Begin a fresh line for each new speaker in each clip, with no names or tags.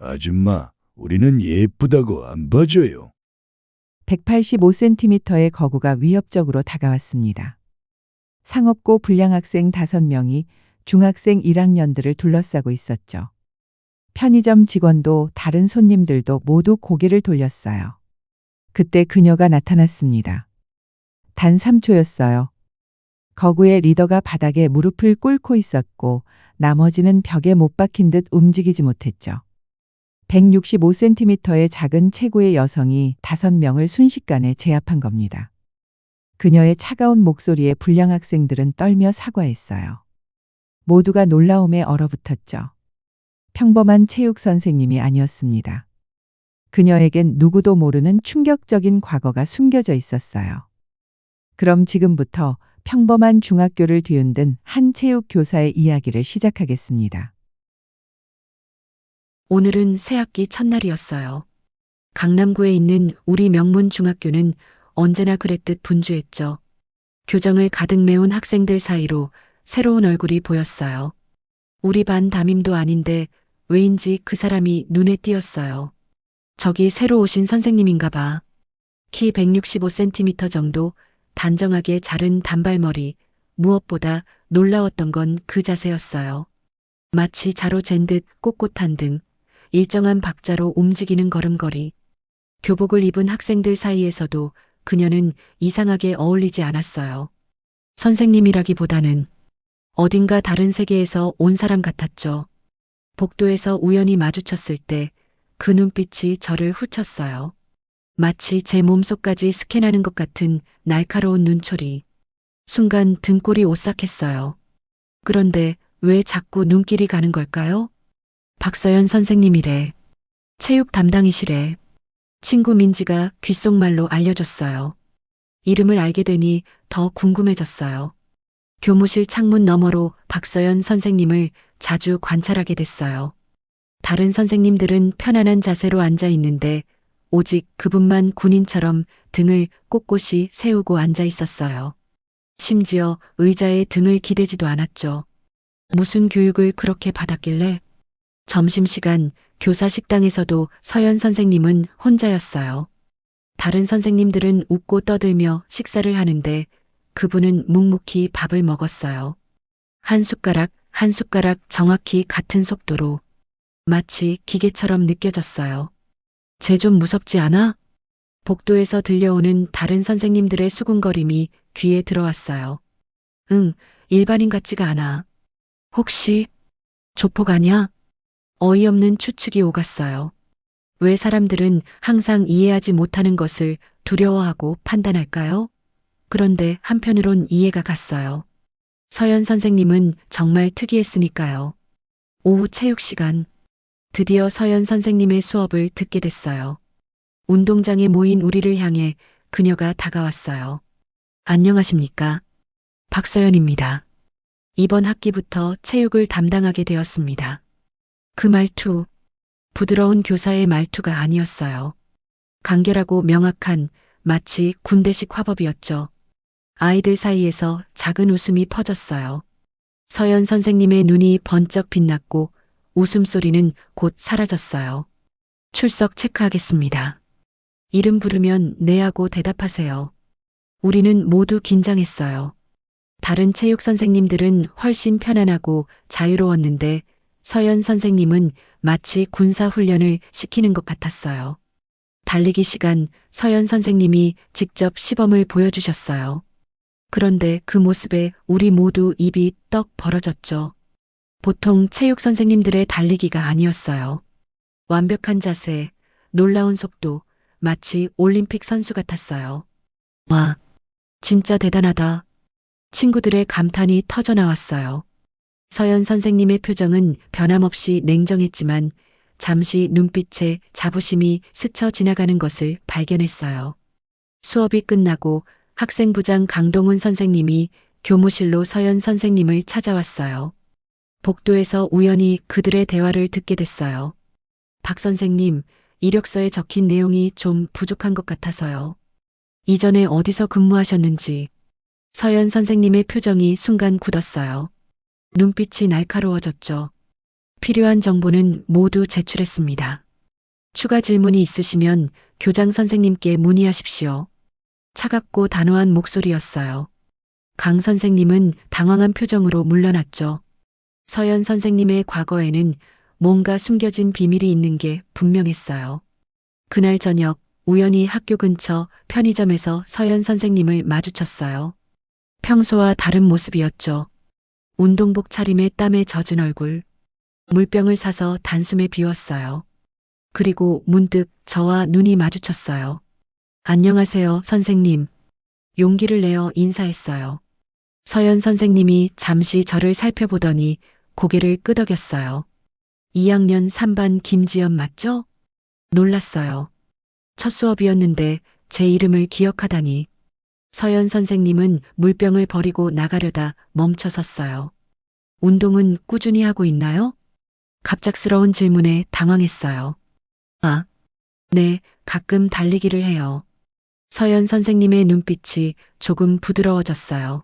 아줌마, 우리는 예쁘다고 안 봐줘요.
185cm의 거구가 위협적으로 다가왔습니다. 상업고 불량 학생 5명이 중학생 1학년들을 둘러싸고 있었죠. 편의점 직원도 다른 손님들도 모두 고개를 돌렸어요. 그때 그녀가 나타났습니다. 단 3초였어요. 거구의 리더가 바닥에 무릎을 꿇고 있었고 나머지는 벽에 못 박힌 듯 움직이지 못했죠. 165cm의 작은 체구의 여성이 5명을 순식간에 제압한 겁니다. 그녀의 차가운 목소리에 불량 학생들은 떨며 사과했어요. 모두가 놀라움에 얼어붙었죠. 평범한 체육 선생님이 아니었습니다. 그녀에겐 누구도 모르는 충격적인 과거가 숨겨져 있었어요. 그럼 지금부터 평범한 중학교를 뒤흔든 한 체육 교사의 이야기를 시작하겠습니다.
오늘은 새학기 첫날이었어요. 강남구에 있는 우리 명문 중학교는 언제나 그랬듯 분주했죠. 교정을 가득 메운 학생들 사이로 새로운 얼굴이 보였어요. 우리 반 담임도 아닌데 왜인지 그 사람이 눈에 띄었어요. 저기 새로 오신 선생님인가 봐. 키 165cm 정도, 단정하게 자른 단발머리, 무엇보다 놀라웠던 건 그 자세였어요. 마치 자로 잰 듯 꼿꼿한 등 일정한 박자로 움직이는 걸음걸이. 교복을 입은 학생들 사이에서도 그녀는 이상하게 어울리지 않았어요. 선생님이라기보다는 어딘가 다른 세계에서 온 사람 같았죠. 복도에서 우연히 마주쳤을 때 그 눈빛이 저를 훑었어요. 마치 제 몸속까지 스캔하는 것 같은 날카로운 눈초리. 순간 등골이 오싹했어요. 그런데 왜 자꾸 눈길이 가는 걸까요? 박서연 선생님이래. 체육 담당이시래. 친구 민지가 귓속말로 알려줬어요. 이름을 알게 되니 더 궁금해졌어요. 교무실 창문 너머로 박서연 선생님을 자주 관찰하게 됐어요. 다른 선생님들은 편안한 자세로 앉아 있는데 오직 그분만 군인처럼 등을 꼿꼿이 세우고 앉아 있었어요. 심지어 의자에 등을 기대지도 않았죠. 무슨 교육을 그렇게 받았길래? 점심시간 교사 식당에서도 서연 선생님은 혼자였어요. 다른 선생님들은 웃고 떠들며 식사를 하는데 그분은 묵묵히 밥을 먹었어요. 한 숟가락 한 숟가락 정확히 같은 속도로. 마치 기계처럼 느껴졌어요. 쟤 좀 무섭지 않아? 복도에서 들려오는 다른 선생님들의 수군거림이 귀에 들어왔어요. 응, 일반인 같지가 않아. 혹시 조폭 아냐? 어이없는 추측이 오갔어요. 왜 사람들은 항상 이해하지 못하는 것을 두려워하고 판단할까요? 그런데 한편으론 이해가 갔어요. 서연 선생님은 정말 특이했으니까요. 오후 체육 시간. 드디어 서연 선생님의 수업을 듣게 됐어요. 운동장에 모인 우리를 향해 그녀가 다가왔어요. 안녕하십니까? 박서연입니다. 이번 학기부터 체육을 담당하게 되었습니다. 그 말투, 부드러운 교사의 말투가 아니었어요. 간결하고 명확한 마치 군대식 화법이었죠. 아이들 사이에서 작은 웃음이 퍼졌어요. 서연 선생님의 눈이 번쩍 빛났고 웃음소리는 곧 사라졌어요. 출석 체크하겠습니다. 이름 부르면 네 하고 대답하세요. 우리는 모두 긴장했어요. 다른 체육 선생님들은 훨씬 편안하고 자유로웠는데 서연 선생님은 마치 군사훈련을 시키는 것 같았어요. 달리기 시간 서연 선생님이 직접 시범을 보여주셨어요. 그런데 그 모습에 우리 모두 입이 떡 벌어졌죠. 보통 체육 선생님들의 달리기가 아니었어요. 완벽한 자세, 놀라운 속도, 마치 올림픽 선수 같았어요. 와, 진짜 대단하다. 친구들의 감탄이 터져 나왔어요. 서연 선생님의 표정은 변함없이 냉정했지만 잠시 눈빛에 자부심이 스쳐 지나가는 것을 발견했어요. 수업이 끝나고 학생부장 강동훈 선생님이 교무실로 서연 선생님을 찾아왔어요. 복도에서 우연히 그들의 대화를 듣게 됐어요. 박 선생님, 이력서에 적힌 내용이 좀 부족한 것 같아서요. 이전에 어디서 근무하셨는지. 서연 선생님의 표정이 순간 굳었어요. 눈빛이 날카로워졌죠. 필요한 정보는 모두 제출했습니다. 추가 질문이 있으시면 교장 선생님께 문의하십시오. 차갑고 단호한 목소리였어요. 강 선생님은 당황한 표정으로 물러났죠. 서연 선생님의 과거에는 뭔가 숨겨진 비밀이 있는 게 분명했어요. 그날 저녁 우연히 학교 근처 편의점에서 서연 선생님을 마주쳤어요. 평소와 다른 모습이었죠. 운동복 차림에 땀에 젖은 얼굴. 물병을 사서 단숨에 비웠어요. 그리고 문득 저와 눈이 마주쳤어요. 안녕하세요, 선생님. 용기를 내어 인사했어요. 서연 선생님이 잠시 저를 살펴보더니 고개를 끄덕였어요. 2학년 3반 김지연 맞죠? 놀랐어요. 첫 수업이었는데 제 이름을 기억하다니. 서연 선생님은 물병을 버리고 나가려다 멈춰 섰어요. 운동은 꾸준히 하고 있나요? 갑작스러운 질문에 당황했어요. 아, 네, 가끔 달리기를 해요. 서연 선생님의 눈빛이 조금 부드러워졌어요.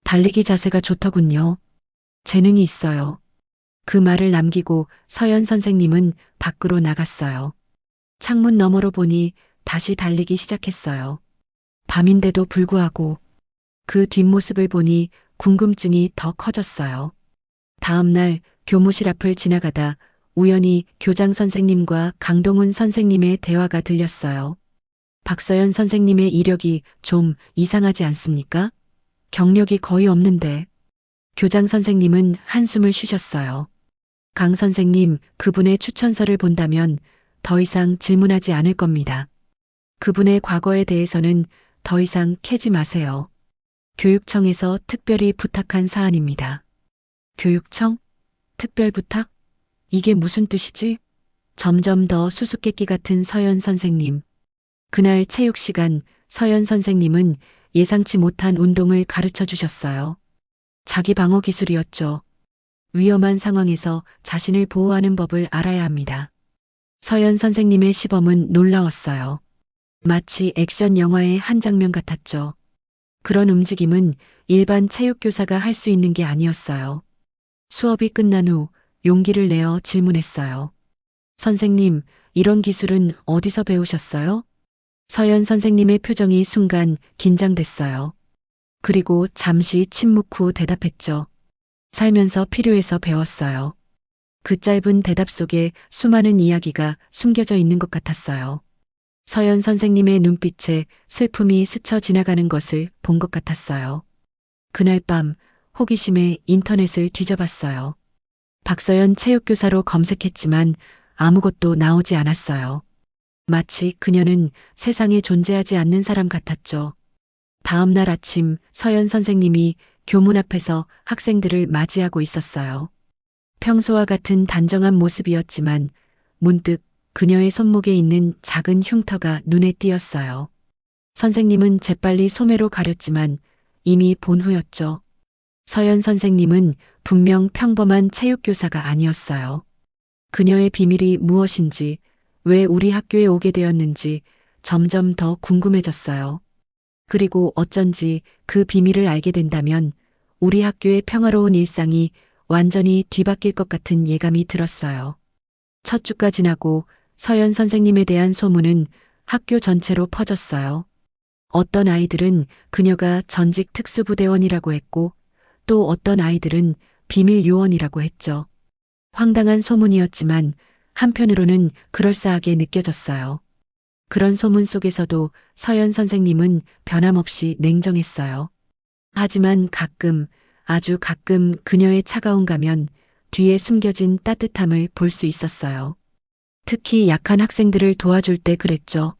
달리기 자세가 좋더군요. 재능이 있어요. 그 말을 남기고 서연 선생님은 밖으로 나갔어요. 창문 너머로 보니 다시 달리기 시작했어요. 밤인데도 불구하고 그 뒷모습을 보니 궁금증이 더 커졌어요. 다음 날 교무실 앞을 지나가다 우연히 교장 선생님과 강동훈 선생님의 대화가 들렸어요. 박서연 선생님의 이력이 좀 이상하지 않습니까? 경력이 거의 없는데. 교장 선생님은 한숨을 쉬셨어요. 강 선생님, 그분의 추천서를 본다면 더 이상 질문하지 않을 겁니다. 그분의 과거에 대해서는 더 이상 캐지 마세요. 교육청에서 특별히 부탁한 사안입니다. 교육청? 특별 부탁? 이게 무슨 뜻이지? 점점 더 수수께끼 같은 서연 선생님. 그날 체육 시간 서연 선생님은 예상치 못한 운동을 가르쳐 주셨어요. 자기 방어 기술이었죠. 위험한 상황에서 자신을 보호하는 법을 알아야 합니다. 서연 선생님의 시범은 놀라웠어요. 마치 액션 영화의 한 장면 같았죠. 그런 움직임은 일반 체육교사가 할 수 있는 게 아니었어요. 수업이 끝난 후 용기를 내어 질문했어요. 선생님, 이런 기술은 어디서 배우셨어요? 서연 선생님의 표정이 순간 긴장됐어요. 그리고 잠시 침묵 후 대답했죠. 살면서 필요해서 배웠어요. 그 짧은 대답 속에 수많은 이야기가 숨겨져 있는 것 같았어요. 서연 선생님의 눈빛에 슬픔이 스쳐 지나가는 것을 본 것 같았어요. 그날 밤 호기심에 인터넷을 뒤져봤어요. 박서연 체육교사로 검색했지만 아무것도 나오지 않았어요. 마치 그녀는 세상에 존재하지 않는 사람 같았죠. 다음 날 아침 서연 선생님이 교문 앞에서 학생들을 맞이하고 있었어요. 평소와 같은 단정한 모습이었지만 문득 그녀의 손목에 있는 작은 흉터가 눈에 띄었어요. 선생님은 재빨리 소매로 가렸지만 이미 본 후였죠. 서연 선생님은 분명 평범한 체육교사가 아니었어요. 그녀의 비밀이 무엇인지, 왜 우리 학교에 오게 되었는지 점점 더 궁금해졌어요. 그리고 어쩐지 그 비밀을 알게 된다면 우리 학교의 평화로운 일상이 완전히 뒤바뀔 것 같은 예감이 들었어요. 첫 주가 지나고 서연 선생님에 대한 소문은 학교 전체로 퍼졌어요. 어떤 아이들은 그녀가 전직 특수부대원이라고 했고 또 어떤 아이들은 비밀 요원이라고 했죠. 황당한 소문이었지만 한편으로는 그럴싸하게 느껴졌어요. 그런 소문 속에서도 서연 선생님은 변함없이 냉정했어요. 하지만 가끔, 아주 가끔 그녀의 차가운 가면 뒤에 숨겨진 따뜻함을 볼 수 있었어요. 특히 약한 학생들을 도와줄 때 그랬죠.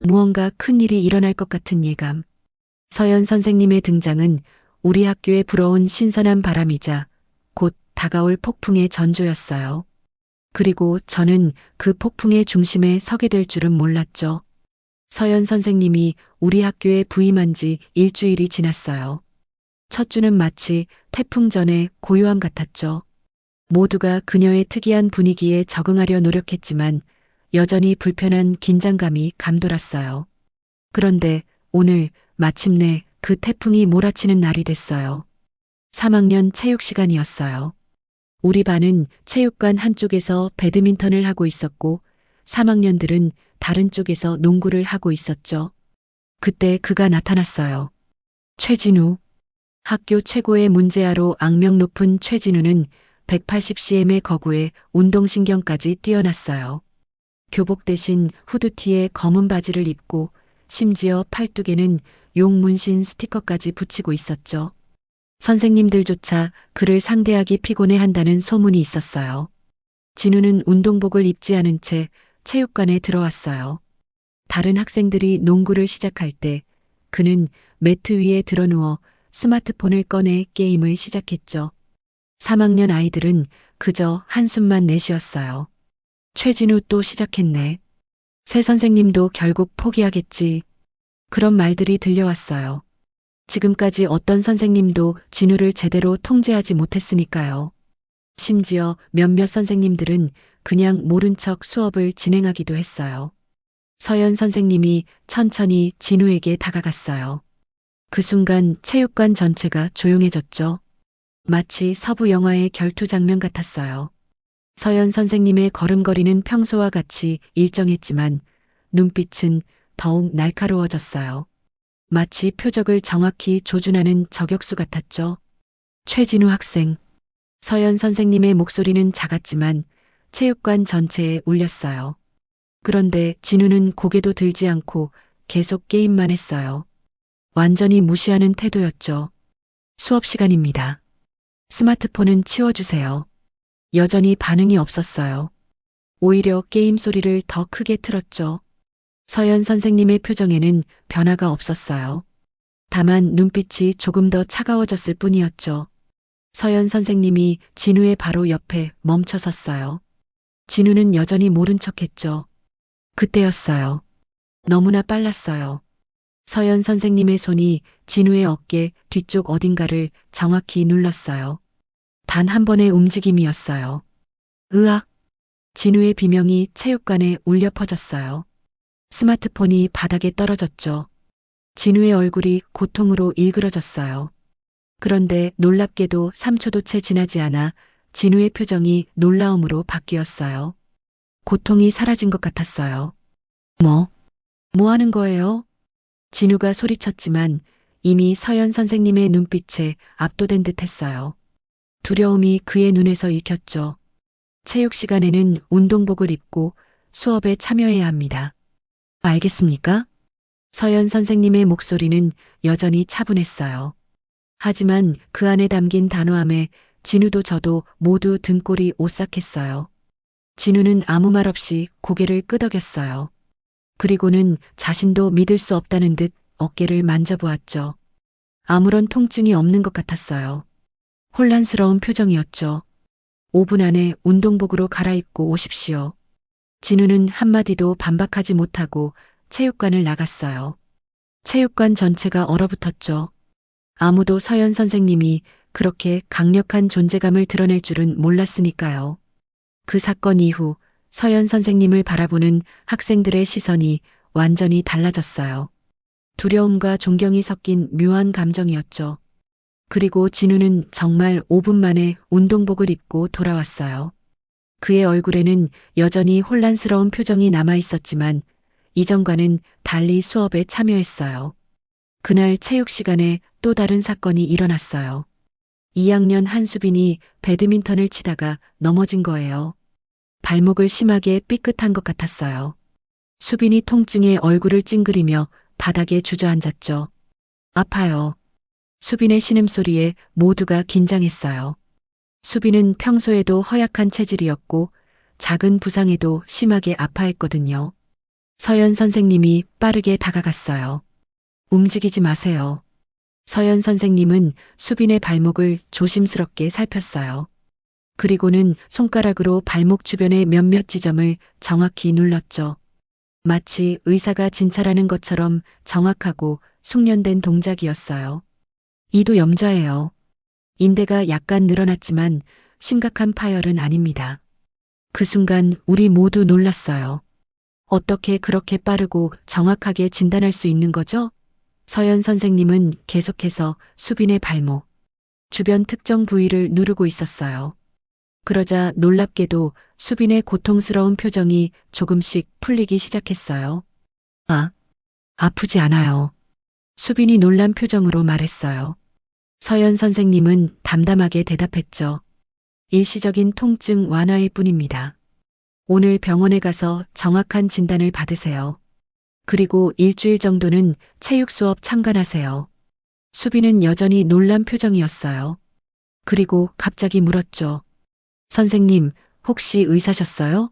무언가 큰 일이 일어날 것 같은 예감. 서연 선생님의 등장은 우리 학교에 불어온 신선한 바람이자 곧 다가올 폭풍의 전조였어요. 그리고 저는 그 폭풍의 중심에 서게 될 줄은 몰랐죠. 서연 선생님이 우리 학교에 부임한 지 일주일이 지났어요. 첫 주는 마치 태풍 전의 고요함 같았죠. 모두가 그녀의 특이한 분위기에 적응하려 노력했지만 여전히 불편한 긴장감이 감돌았어요. 그런데 오늘 마침내 그 태풍이 몰아치는 날이 됐어요. 3학년 체육 시간이었어요. 우리 반은 체육관 한쪽에서 배드민턴을 하고 있었고 3학년들은 다른 쪽에서 농구를 하고 있었죠. 그때 그가 나타났어요. 최진우. 학교 최고의 문제아로 악명 높은 최진우는 180cm의 거구에 운동신경까지 뛰어났어요. 교복 대신 후드티에 검은 바지를 입고 심지어 팔뚝에는 용 문신 스티커까지 붙이고 있었죠. 선생님들조차 그를 상대하기 피곤해한다는 소문이 있었어요. 진우는 운동복을 입지 않은 채 체육관에 들어왔어요. 다른 학생들이 농구를 시작할 때 그는 매트 위에 드러누워 스마트폰을 꺼내 게임을 시작했죠. 3학년 아이들은 그저 한숨만 내쉬었어요. 최진우 또 시작했네. 새 선생님도 결국 포기하겠지. 그런 말들이 들려왔어요. 지금까지 어떤 선생님도 진우를 제대로 통제하지 못했으니까요. 심지어 몇몇 선생님들은 그냥 모른 척 수업을 진행하기도 했어요. 서연 선생님이 천천히 진우에게 다가갔어요. 그 순간 체육관 전체가 조용해졌죠. 마치 서부 영화의 결투 장면 같았어요. 서연 선생님의 걸음걸이는 평소와 같이 일정했지만 눈빛은 더욱 날카로워졌어요. 마치 표적을 정확히 조준하는 저격수 같았죠. 최진우 학생. 서연 선생님의 목소리는 작았지만 체육관 전체에 울렸어요. 그런데 진우는 고개도 들지 않고 계속 게임만 했어요. 완전히 무시하는 태도였죠. 수업 시간입니다. 스마트폰은 치워주세요. 여전히 반응이 없었어요. 오히려 게임 소리를 더 크게 틀었죠. 서연 선생님의 표정에는 변화가 없었어요. 다만 눈빛이 조금 더 차가워졌을 뿐이었죠. 서연 선생님이 진우의 바로 옆에 멈춰 섰어요. 진우는 여전히 모른 척했죠. 그때였어요. 너무나 빨랐어요. 서연 선생님의 손이 진우의 어깨 뒤쪽 어딘가를 정확히 눌렀어요. 단 한 번의 움직임이었어요. 으악! 진우의 비명이 체육관에 울려 퍼졌어요. 스마트폰이 바닥에 떨어졌죠. 진우의 얼굴이 고통으로 일그러졌어요. 그런데 놀랍게도 3초도 채 지나지 않아 진우의 표정이 놀라움으로 바뀌었어요. 고통이 사라진 것 같았어요. 뭐 하는 거예요? 진우가 소리쳤지만 이미 서연 선생님의 눈빛에 압도된 듯 했어요. 두려움이 그의 눈에서 읽혔죠. 체육 시간에는 운동복을 입고 수업에 참여해야 합니다. 알겠습니까? 서연 선생님의 목소리는 여전히 차분했어요. 하지만 그 안에 담긴 단호함에 진우도 저도 모두 등골이 오싹했어요. 진우는 아무 말 없이 고개를 끄덕였어요. 그리고는 자신도 믿을 수 없다는 듯 어깨를 만져보았죠. 아무런 통증이 없는 것 같았어요. 혼란스러운 표정이었죠. 5분 안에 운동복으로 갈아입고 오십시오. 진우는 한마디도 반박하지 못하고 체육관을 나갔어요. 체육관 전체가 얼어붙었죠. 아무도 서연 선생님이 그렇게 강력한 존재감을 드러낼 줄은 몰랐으니까요. 그 사건 이후 서연 선생님을 바라보는 학생들의 시선이 완전히 달라졌어요. 두려움과 존경이 섞인 묘한 감정이었죠. 그리고 진우는 정말 5분 만에 운동복을 입고 돌아왔어요. 그의 얼굴에는 여전히 혼란스러운 표정이 남아 있었지만 이전과는 달리 수업에 참여했어요. 그날 체육 시간에 또 다른 사건이 일어났어요. 2학년 한수빈이 배드민턴을 치다가 넘어진 거예요. 발목을 심하게 삐끗한 것 같았어요. 수빈이 통증에 얼굴을 찡그리며 바닥에 주저앉았죠. 아파요. 수빈의 신음소리에 모두가 긴장했어요. 수빈은 평소에도 허약한 체질이었고 작은 부상에도 심하게 아파했거든요. 서연 선생님이 빠르게 다가갔어요. 움직이지 마세요. 서연 선생님은 수빈의 발목을 조심스럽게 살폈어요. 그리고는 손가락으로 발목 주변의 몇몇 지점을 정확히 눌렀죠. 마치 의사가 진찰하는 것처럼 정확하고 숙련된 동작이었어요. 이도 염좌예요. 인대가 약간 늘어났지만 심각한 파열은 아닙니다. 그 순간 우리 모두 놀랐어요. 어떻게 그렇게 빠르고 정확하게 진단할 수 있는 거죠? 서연 선생님은 계속해서 수빈의 발목, 주변 특정 부위를 누르고 있었어요. 그러자 놀랍게도 수빈의 고통스러운 표정이 조금씩 풀리기 시작했어요. 아, 아프지 않아요. 수빈이 놀란 표정으로 말했어요. 서연 선생님은 담담하게 대답했죠. 일시적인 통증 완화일 뿐입니다. 오늘 병원에 가서 정확한 진단을 받으세요. 그리고 일주일 정도는 체육 수업 참관하세요. 수빈은 여전히 놀란 표정이었어요. 그리고 갑자기 물었죠. 선생님, 혹시 의사셨어요?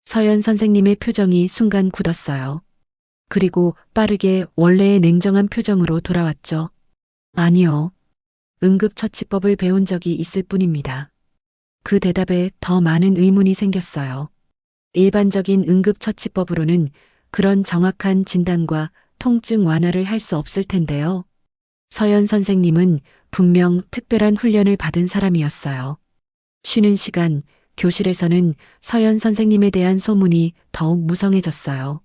서연 선생님의 표정이 순간 굳었어요. 그리고 빠르게 원래의 냉정한 표정으로 돌아왔죠. 아니요. 응급처치법을 배운 적이 있을 뿐입니다. 그 대답에 더 많은 의문이 생겼어요. 일반적인 응급처치법으로는 그런 정확한 진단과 통증 완화를 할 수 없을 텐데요. 서연 선생님은 분명 특별한 훈련을 받은 사람이었어요. 쉬는 시간, 교실에서는 서연 선생님에 대한 소문이 더욱 무성해졌어요.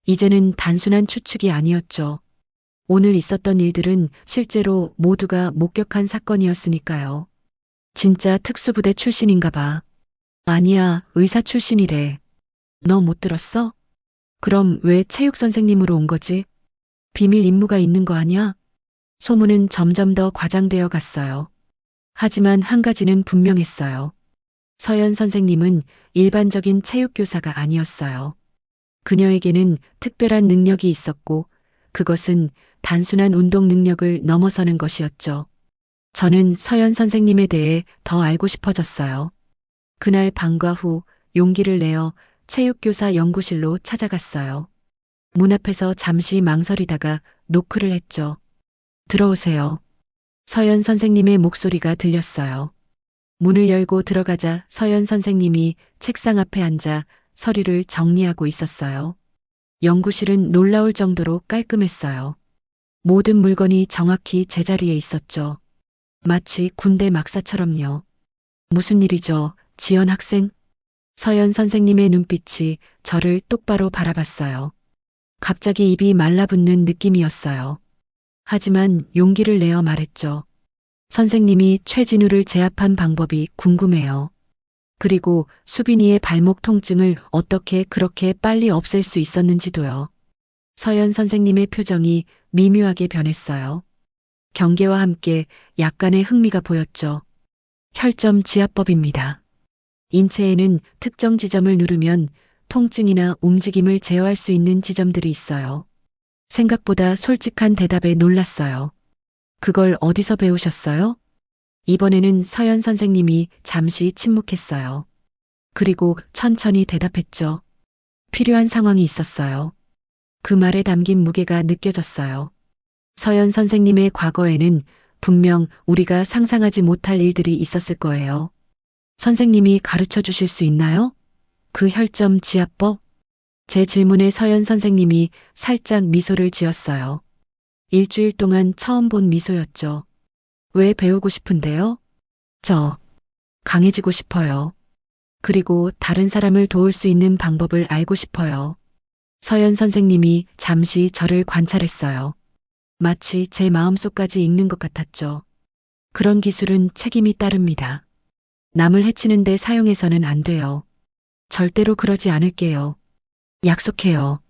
이제는 단순한 추측이 아니었죠. 오늘 있었던 일들은 실제로 모두가 목격한 사건이었으니까요. 진짜 특수부대 출신인가 봐. 아니야, 의사 출신이래. 너 못 들었어? 그럼 왜 체육 선생님으로 온 거지? 비밀 임무가 있는 거 아니야? 소문은 점점 더 과장되어 갔어요. 하지만 한 가지는 분명했어요. 서연 선생님은 일반적인 체육교사가 아니었어요. 그녀에게는 특별한 능력이 있었고 그것은 단순한 운동 능력을 넘어서는 것이었죠. 저는 서연 선생님에 대해 더 알고 싶어졌어요. 그날 방과 후 용기를 내어 체육교사 연구실로 찾아갔어요. 문 앞에서 잠시 망설이다가 노크를 했죠. 들어오세요. 서연 선생님의 목소리가 들렸어요. 문을 열고 들어가자 서연 선생님이 책상 앞에 앉아 서류를 정리하고 있었어요. 연구실은 놀라울 정도로 깔끔했어요. 모든 물건이 정확히 제자리에 있었죠. 마치 군대 막사처럼요. 무슨 일이죠, 지연 학생? 서연 선생님의 눈빛이 저를 똑바로 바라봤어요. 갑자기 입이 말라붙는 느낌이었어요. 하지만 용기를 내어 말했죠. 선생님이 최진우를 제압한 방법이 궁금해요. 그리고 수빈이의 발목 통증을 어떻게 그렇게 빨리 없앨 수 있었는지도요. 서연 선생님의 표정이 미묘하게 변했어요. 경계와 함께 약간의 흥미가 보였죠. 혈점 지압법입니다. 인체에는 특정 지점을 누르면 통증이나 움직임을 제어할 수 있는 지점들이 있어요. 생각보다 솔직한 대답에 놀랐어요. 그걸 어디서 배우셨어요? 이번에는 서연 선생님이 잠시 침묵했어요. 그리고 천천히 대답했죠. 필요한 상황이 있었어요. 그 말에 담긴 무게가 느껴졌어요. 서연 선생님의 과거에는 분명 우리가 상상하지 못할 일들이 있었을 거예요. 선생님이 가르쳐 주실 수 있나요? 그 혈점 지압법? 제 질문에 서연 선생님이 살짝 미소를 지었어요. 일주일 동안 처음 본 미소였죠. 왜 배우고 싶은데요? 저 강해지고 싶어요. 그리고 다른 사람을 도울 수 있는 방법을 알고 싶어요. 서연 선생님이 잠시 저를 관찰했어요. 마치 제 마음속까지 읽는 것 같았죠. 그런 기술은 책임이 따릅니다. 남을 해치는데 사용해서는 안 돼요. 절대로 그러지 않을게요. 약속해요.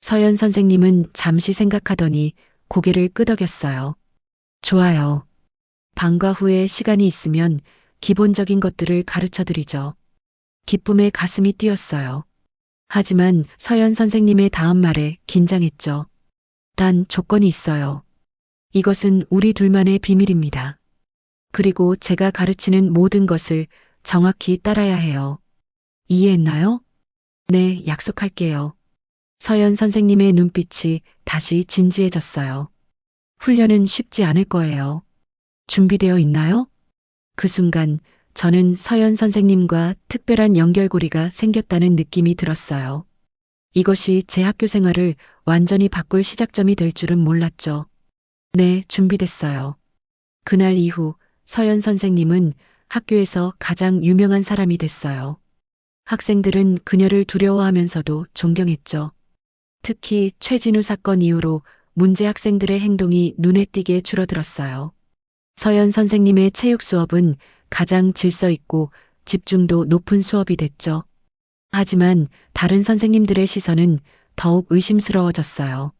서연 선생님은 잠시 생각하더니 고개를 끄덕였어요. 좋아요. 방과 후에 시간이 있으면 기본적인 것들을 가르쳐 드리죠. 기쁨에 가슴이 뛰었어요. 하지만 서연 선생님의 다음 말에 긴장했죠. 단 조건이 있어요. 이것은 우리 둘만의 비밀입니다. 그리고 제가 가르치는 모든 것을 정확히 따라야 해요. 이해했나요? 네, 약속할게요. 서연 선생님의 눈빛이 다시 진지해졌어요. 훈련은 쉽지 않을 거예요. 준비되어 있나요? 그 순간 저는 서연 선생님과 특별한 연결고리가 생겼다는 느낌이 들었어요. 이것이 제 학교 생활을 완전히 바꿀 시작점이 될 줄은 몰랐죠. 네, 준비됐어요. 그날 이후 서연 선생님은 학교에서 가장 유명한 사람이 됐어요. 학생들은 그녀를 두려워하면서도 존경했죠. 특히 최진우 사건 이후로 문제 학생들의 행동이 눈에 띄게 줄어들었어요. 서연 선생님의 체육 수업은 가장 질서 있고 집중도 높은 수업이 됐죠. 하지만 다른 선생님들의 시선은 더욱 의심스러워졌어요.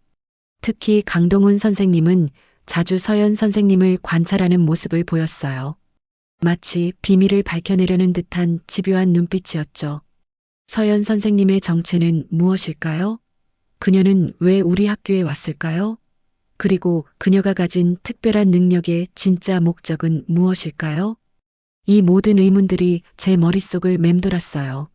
특히 강동훈 선생님은 자주 서연 선생님을 관찰하는 모습을 보였어요. 마치 비밀을 밝혀내려는 듯한 집요한 눈빛이었죠. 서연 선생님의 정체는 무엇일까요? 그녀는 왜 우리 학교에 왔을까요? 그리고 그녀가 가진 특별한 능력의 진짜 목적은 무엇일까요? 이 모든 의문들이 제 머릿속을 맴돌았어요.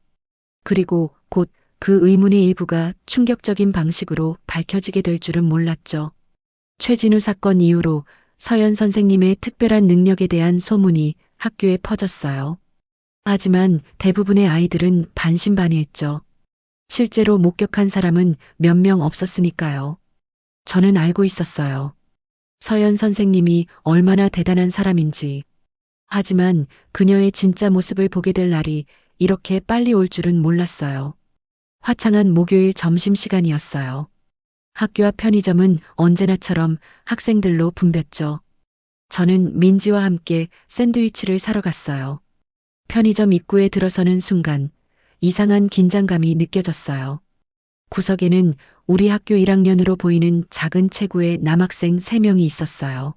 그리고 곧 그 의문의 일부가 충격적인 방식으로 밝혀지게 될 줄은 몰랐죠. 최진우 사건 이후로 서연 선생님의 특별한 능력에 대한 소문이 학교에 퍼졌어요. 하지만 대부분의 아이들은 반신반의했죠. 실제로 목격한 사람은 몇 명 없었으니까요. 저는 알고 있었어요. 서연 선생님이 얼마나 대단한 사람인지. 하지만 그녀의 진짜 모습을 보게 될 날이 이렇게 빨리 올 줄은 몰랐어요. 화창한 목요일 점심시간이었어요. 학교 앞 편의점은 언제나처럼 학생들로 붐볐죠. 저는 민지와 함께 샌드위치를 사러 갔어요. 편의점 입구에 들어서는 순간 이상한 긴장감이 느껴졌어요. 구석에는 우리 학교 1학년으로 보이는 작은 체구의 남학생 3명이 있었어요.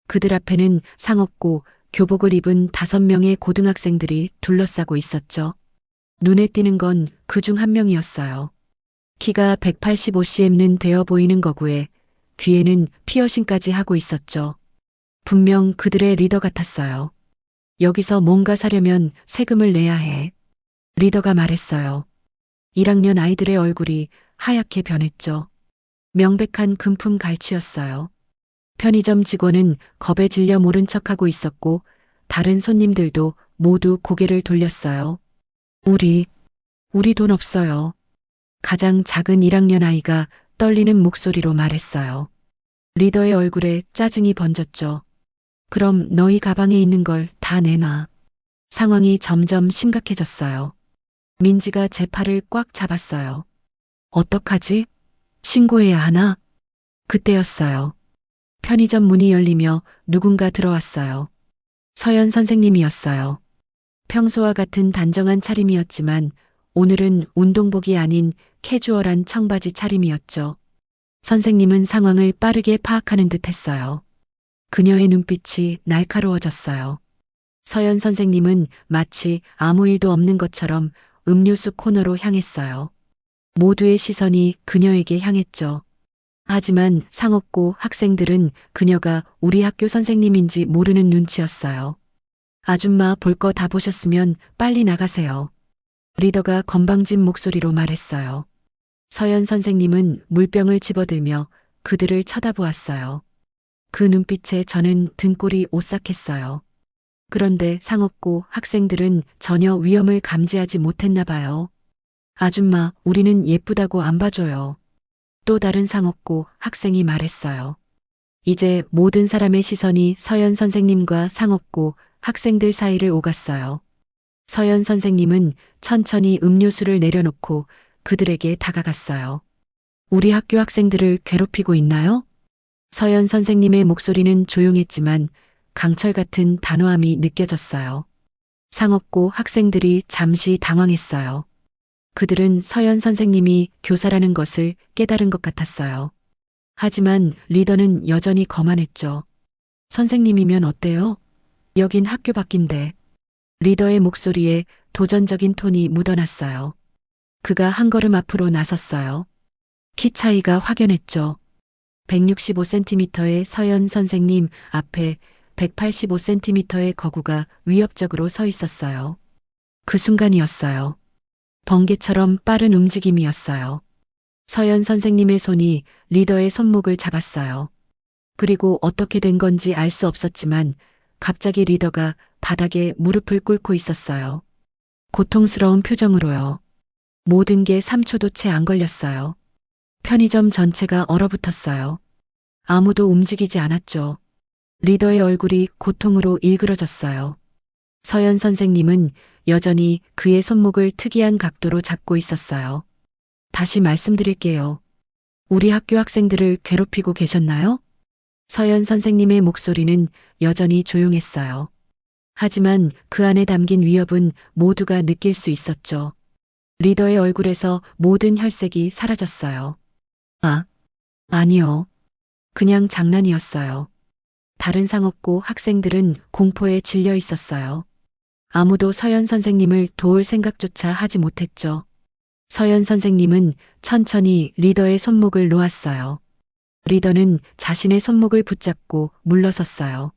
그들 앞에는 상없고 교복을 입은 5명의 고등학생들이 둘러싸고 있었죠. 눈에 띄는 건 그 중 한 명이었어요. 키가 185cm는 되어 보이는 거구에 귀에는 피어싱까지 하고 있었죠. 분명 그들의 리더 같았어요. 여기서 뭔가 사려면 세금을 내야 해. 리더가 말했어요. 1학년 아이들의 얼굴이 하얗게 변했죠. 명백한 금품 갈취였어요. 편의점 직원은 겁에 질려 모른 척하고 있었고 다른 손님들도 모두 고개를 돌렸어요. 우리 돈 없어요. 가장 작은 1학년 아이가 떨리는 목소리로 말했어요. 리더의 얼굴에 짜증이 번졌죠. 그럼 너희 가방에 있는 걸 다 내놔. 상황이 점점 심각해졌어요. 민지가 제 팔을 꽉 잡았어요. 어떡하지? 신고해야 하나? 그때였어요. 편의점 문이 열리며 누군가 들어왔어요. 서연 선생님이었어요. 평소와 같은 단정한 차림이었지만 오늘은 운동복이 아닌 캐주얼한 청바지 차림이었죠. 선생님은 상황을 빠르게 파악하는 듯 했어요. 그녀의 눈빛이 날카로워졌어요. 서연 선생님은 마치 아무 일도 없는 것처럼 음료수 코너로 향했어요. 모두의 시선이 그녀에게 향했죠. 하지만 상없고 학생들은 그녀가 우리 학교 선생님인지 모르는 눈치였어요. 아줌마 볼 거 다 보셨으면 빨리 나가세요. 리더가 건방진 목소리로 말했어요. 서연 선생님은 물병을 집어들며 그들을 쳐다보았어요. 그 눈빛에 저는 등골이 오싹했어요. 그런데 상없고 학생들은 전혀 위험을 감지하지 못했나 봐요. 아줌마, 우리는 예쁘다고 안 봐줘요. 또 다른 상없고 학생이 말했어요. 이제 모든 사람의 시선이 서연 선생님과 상없고 학생들 사이를 오갔어요. 서연 선생님은 천천히 음료수를 내려놓고 그들에게 다가갔어요. 우리 학교 학생들을 괴롭히고 있나요? 서연 선생님의 목소리는 조용했지만 강철 같은 단호함이 느껴졌어요. 상없고 학생들이 잠시 당황했어요. 그들은 서연 선생님이 교사라는 것을 깨달은 것 같았어요. 하지만 리더는 여전히 거만했죠. 선생님이면 어때요? 여긴 학교 밖인데. 리더의 목소리에 도전적인 톤이 묻어났어요. 그가 한 걸음 앞으로 나섰어요. 키 차이가 확연했죠. 165cm의 서연 선생님 앞에 185cm의 거구가 위협적으로 서 있었어요. 그 순간이었어요. 번개처럼 빠른 움직임이었어요. 서연 선생님의 손이 리더의 손목을 잡았어요. 그리고 어떻게 된 건지 알 수 없었지만 갑자기 리더가 바닥에 무릎을 꿇고 있었어요. 고통스러운 표정으로요. 모든 게 3초도 채 안 걸렸어요. 편의점 전체가 얼어붙었어요. 아무도 움직이지 않았죠. 리더의 얼굴이 고통으로 일그러졌어요. 서연 선생님은 여전히 그의 손목을 특이한 각도로 잡고 있었어요. 다시 말씀드릴게요. 우리 학교 학생들을 괴롭히고 계셨나요? 서연 선생님의 목소리는 여전히 조용했어요. 하지만 그 안에 담긴 위협은 모두가 느낄 수 있었죠. 리더의 얼굴에서 모든 혈색이 사라졌어요. 아니요. 그냥 장난이었어요. 다른 상업고 학생들은 공포에 질려 있었어요. 아무도 서연 선생님을 도울 생각조차 하지 못했죠. 서연 선생님은 천천히 리더의 손목을 놓았어요. 리더는 자신의 손목을 붙잡고 물러섰어요.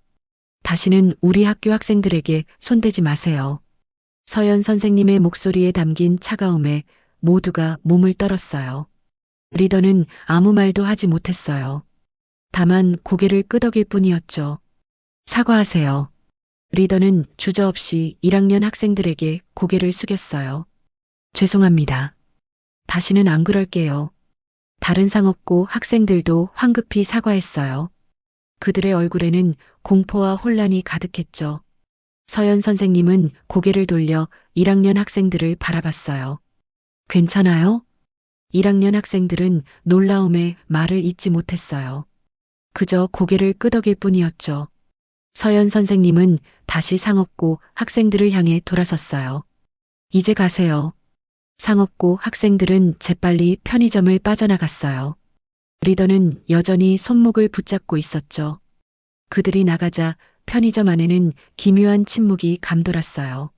다시는 우리 학교 학생들에게 손대지 마세요. 서연 선생님의 목소리에 담긴 차가움에 모두가 몸을 떨었어요. 리더는 아무 말도 하지 못했어요. 다만 고개를 끄덕일 뿐이었죠. 사과하세요. 리더는 주저없이 1학년 학생들에게 고개를 숙였어요. 죄송합니다. 다시는 안 그럴게요. 다른 상업고 학생들도 황급히 사과했어요. 그들의 얼굴에는 공포와 혼란이 가득했죠. 서연 선생님은 고개를 돌려 1학년 학생들을 바라봤어요. 괜찮아요? 1학년 학생들은 놀라움에 말을 잇지 못했어요. 그저 고개를 끄덕일 뿐이었죠. 서연 선생님은 다시 상업고 학생들을 향해 돌아섰어요. 이제 가세요. 상업고 학생들은 재빨리 편의점을 빠져나갔어요. 리더는 여전히 손목을 붙잡고 있었죠. 그들이 나가자 편의점 안에는 기묘한 침묵이 감돌았어요.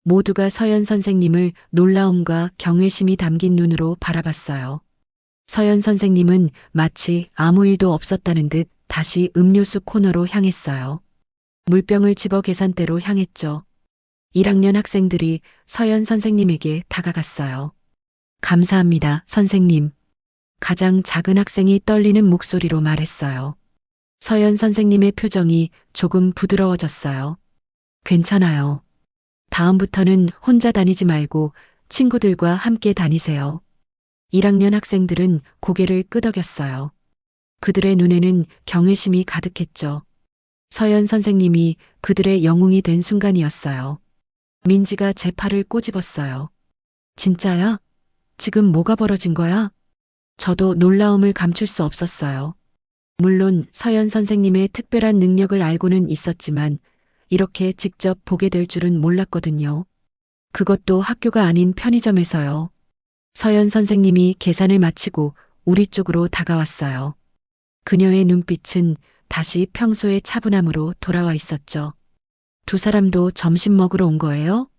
모두가 서연 선생님을 놀라움과 경외심이 담긴 눈으로 바라봤어요. 서연 선생님은 마치 아무 일도 없었다는 듯 다시 음료수 코너로 향했어요. 물병을 집어 계산대로 향했죠. 1학년 학생들이 서연 선생님에게 다가갔어요. 감사합니다, 선생님. 가장 작은 학생이 떨리는 목소리로 말했어요. 서연 선생님의 표정이 조금 부드러워졌어요. 괜찮아요. 다음부터는 혼자 다니지 말고 친구들과 함께 다니세요. 1학년 학생들은 고개를 끄덕였어요. 그들의 눈에는 경외심이 가득했죠. 서연 선생님이 그들의 영웅이 된 순간이었어요. 민지가 제 팔을 꼬집었어요. 진짜야? 지금 뭐가 벌어진 거야? 저도 놀라움을 감출 수 없었어요. 물론 서연 선생님의 특별한 능력을 알고는 있었지만 이렇게 직접 보게 될 줄은 몰랐거든요. 그것도 학교가 아닌 편의점에서요. 서연 선생님이 계산을 마치고 우리 쪽으로 다가왔어요. 그녀의 눈빛은 다시 평소의 차분함으로 돌아와 있었죠. 두 사람도 점심 먹으러 온 거예요?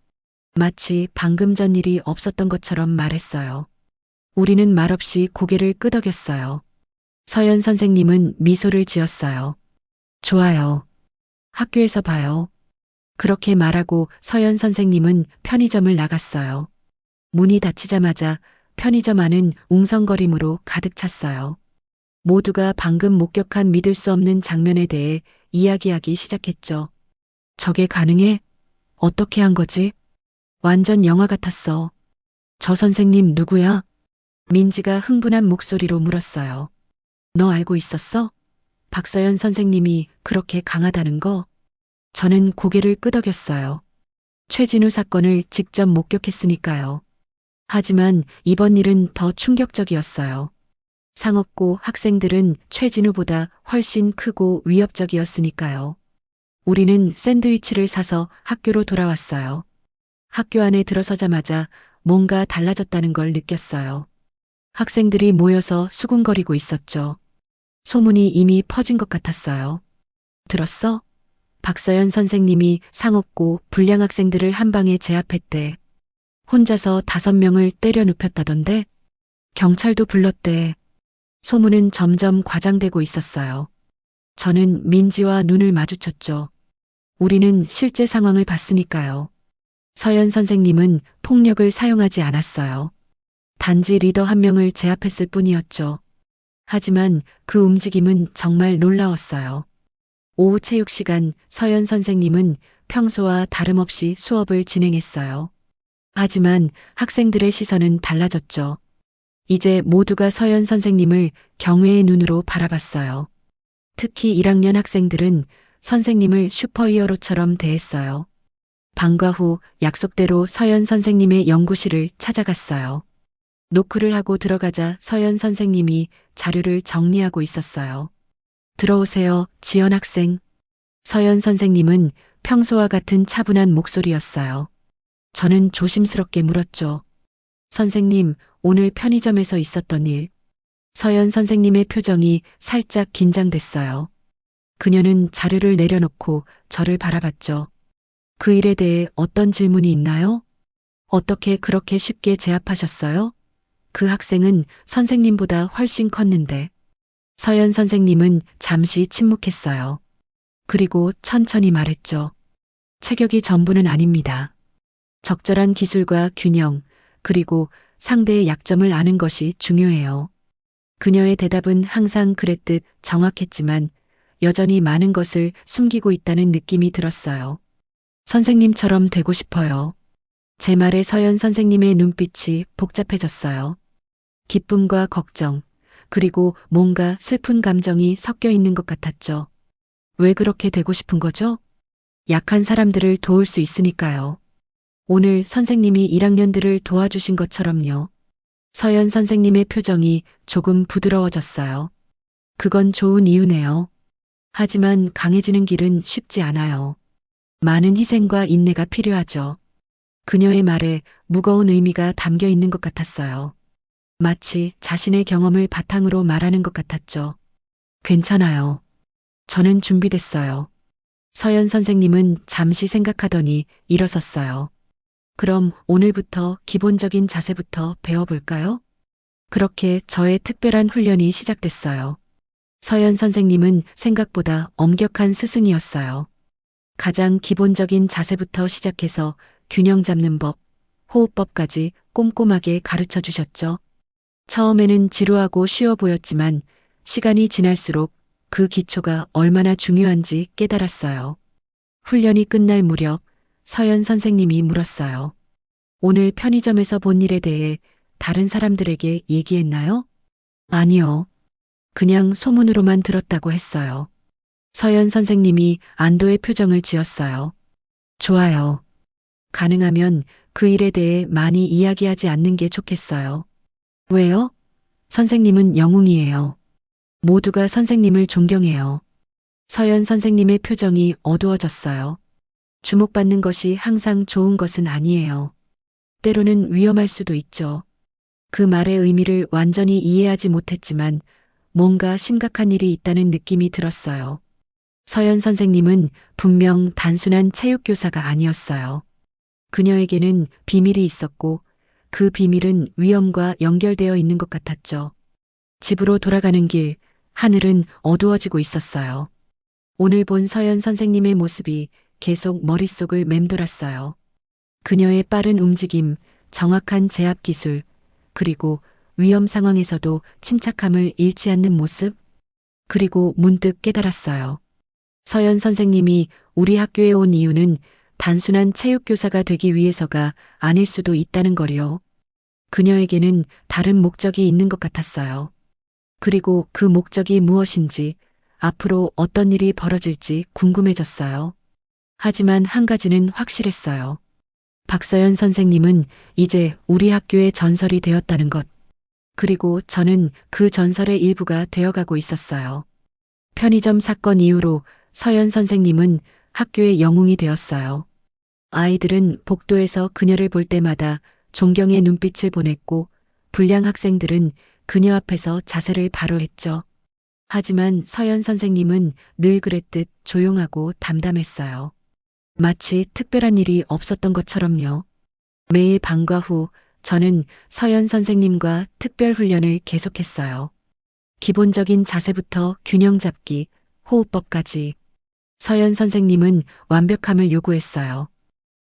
마치 방금 전 일이 없었던 것처럼 말했어요. 우리는 말없이 고개를 끄덕였어요. 서연 선생님은 미소를 지었어요. 좋아요. 학교에서 봐요. 그렇게 말하고 서연 선생님은 편의점을 나갔어요. 문이 닫히자마자 편의점 안은 웅성거림으로 가득 찼어요. 모두가 방금 목격한 믿을 수 없는 장면에 대해 이야기하기 시작했죠. 저게 가능해? 어떻게 한 거지? 완전 영화 같았어. 저 선생님 누구야? 민지가 흥분한 목소리로 물었어요. 너 알고 있었어? 박서연 선생님이 그렇게 강하다는 거? 저는 고개를 끄덕였어요. 최진우 사건을 직접 목격했으니까요. 하지만 이번 일은 더 충격적이었어요. 상업고 학생들은 최진우보다 훨씬 크고 위협적이었으니까요. 우리는 샌드위치를 사서 학교로 돌아왔어요. 학교 안에 들어서자마자 뭔가 달라졌다는 걸 느꼈어요. 학생들이 모여서 수군거리고 있었죠. 소문이 이미 퍼진 것 같았어요. 들었어? 박서연 선생님이 상업고 불량 학생들을 한 방에 제압했대. 혼자서 5명을 때려 눕혔다던데? 경찰도 불렀대. 소문은 점점 과장되고 있었어요. 저는 민지와 눈을 마주쳤죠. 우리는 실제 상황을 봤으니까요. 서연 선생님은 폭력을 사용하지 않았어요. 단지 리더 한 명을 제압했을 뿐이었죠. 하지만 그 움직임은 정말 놀라웠어요. 오후 체육 시간 서연 선생님은 평소와 다름없이 수업을 진행했어요. 하지만 학생들의 시선은 달라졌죠. 이제 모두가 서연 선생님을 경외의 눈으로 바라봤어요. 특히 1학년 학생들은 선생님을 슈퍼히어로처럼 대했어요. 방과 후 약속대로 서연 선생님의 연구실을 찾아갔어요. 노크를 하고 들어가자 서연 선생님이 자료를 정리하고 있었어요. 들어오세요, 지연 학생. 서연 선생님은 평소와 같은 차분한 목소리였어요. 저는 조심스럽게 물었죠. 선생님, 오늘 편의점에서 있었던 일. 서연 선생님의 표정이 살짝 긴장됐어요. 그녀는 자료를 내려놓고 저를 바라봤죠. 그 일에 대해 어떤 질문이 있나요? 어떻게 그렇게 쉽게 제압하셨어요? 그 학생은 선생님보다 훨씬 컸는데. 서연 선생님은 잠시 침묵했어요. 그리고 천천히 말했죠. 체격이 전부는 아닙니다. 적절한 기술과 균형, 그리고 상대의 약점을 아는 것이 중요해요. 그녀의 대답은 항상 그랬듯 정확했지만 여전히 많은 것을 숨기고 있다는 느낌이 들었어요. 선생님처럼 되고 싶어요. 제 말에 서연 선생님의 눈빛이 복잡해졌어요. 기쁨과 걱정, 그리고 뭔가 슬픈 감정이 섞여 있는 것 같았죠. 왜 그렇게 되고 싶은 거죠? 약한 사람들을 도울 수 있으니까요. 오늘 선생님이 1학년들을 도와주신 것처럼요. 서연 선생님의 표정이 조금 부드러워졌어요. 그건 좋은 이유네요. 하지만 강해지는 길은 쉽지 않아요. 많은 희생과 인내가 필요하죠. 그녀의 말에 무거운 의미가 담겨 있는 것 같았어요. 마치 자신의 경험을 바탕으로 말하는 것 같았죠. 괜찮아요. 저는 준비됐어요. 서연 선생님은 잠시 생각하더니 일어섰어요. 그럼 오늘부터 기본적인 자세부터 배워볼까요? 그렇게 저의 특별한 훈련이 시작됐어요. 서연 선생님은 생각보다 엄격한 스승이었어요. 가장 기본적인 자세부터 시작해서 균형 잡는 법, 호흡법까지 꼼꼼하게 가르쳐 주셨죠. 처음에는 지루하고 쉬워 보였지만 시간이 지날수록 그 기초가 얼마나 중요한지 깨달았어요. 훈련이 끝날 무렵 서연 선생님이 물었어요. 오늘 편의점에서 본 일에 대해 다른 사람들에게 얘기했나요? 아니요. 그냥 소문으로만 들었다고 했어요. 서연 선생님이 안도의 표정을 지었어요. 좋아요. 가능하면 그 일에 대해 많이 이야기하지 않는 게 좋겠어요. 왜요? 선생님은 영웅이에요. 모두가 선생님을 존경해요. 서연 선생님의 표정이 어두워졌어요. 주목받는 것이 항상 좋은 것은 아니에요. 때로는 위험할 수도 있죠. 그 말의 의미를 완전히 이해하지 못했지만 뭔가 심각한 일이 있다는 느낌이 들었어요. 서연 선생님은 분명 단순한 체육교사가 아니었어요. 그녀에게는 비밀이 있었고 그 비밀은 위험과 연결되어 있는 것 같았죠. 집으로 돌아가는 길, 하늘은 어두워지고 있었어요. 오늘 본 서연 선생님의 모습이 계속 머릿속을 맴돌았어요. 그녀의 빠른 움직임, 정확한 제압 기술, 그리고 위험 상황에서도 침착함을 잃지 않는 모습, 그리고 문득 깨달았어요. 서연 선생님이 우리 학교에 온 이유는 단순한 체육교사가 되기 위해서가 아닐 수도 있다는 거요. 그녀에게는 다른 목적이 있는 것 같았어요. 그리고 그 목적이 무엇인지, 앞으로 어떤 일이 벌어질지 궁금해졌어요. 하지만 한 가지는 확실했어요. 박서연 선생님은 이제 우리 학교의 전설이 되었다는 것. 그리고 저는 그 전설의 일부가 되어가고 있었어요. 편의점 사건 이후로 서연 선생님은 학교의 영웅이 되었어요. 아이들은 복도에서 그녀를 볼 때마다 존경의 눈빛을 보냈고 불량 학생들은 그녀 앞에서 자세를 바로 했죠. 하지만 서연 선생님은 늘 그랬듯 조용하고 담담했어요. 마치 특별한 일이 없었던 것처럼요. 매일 방과 후 저는 서연 선생님과 특별 훈련을 계속했어요. 기본적인 자세부터 균형 잡기, 호흡법까지. 서연 선생님은 완벽함을 요구했어요.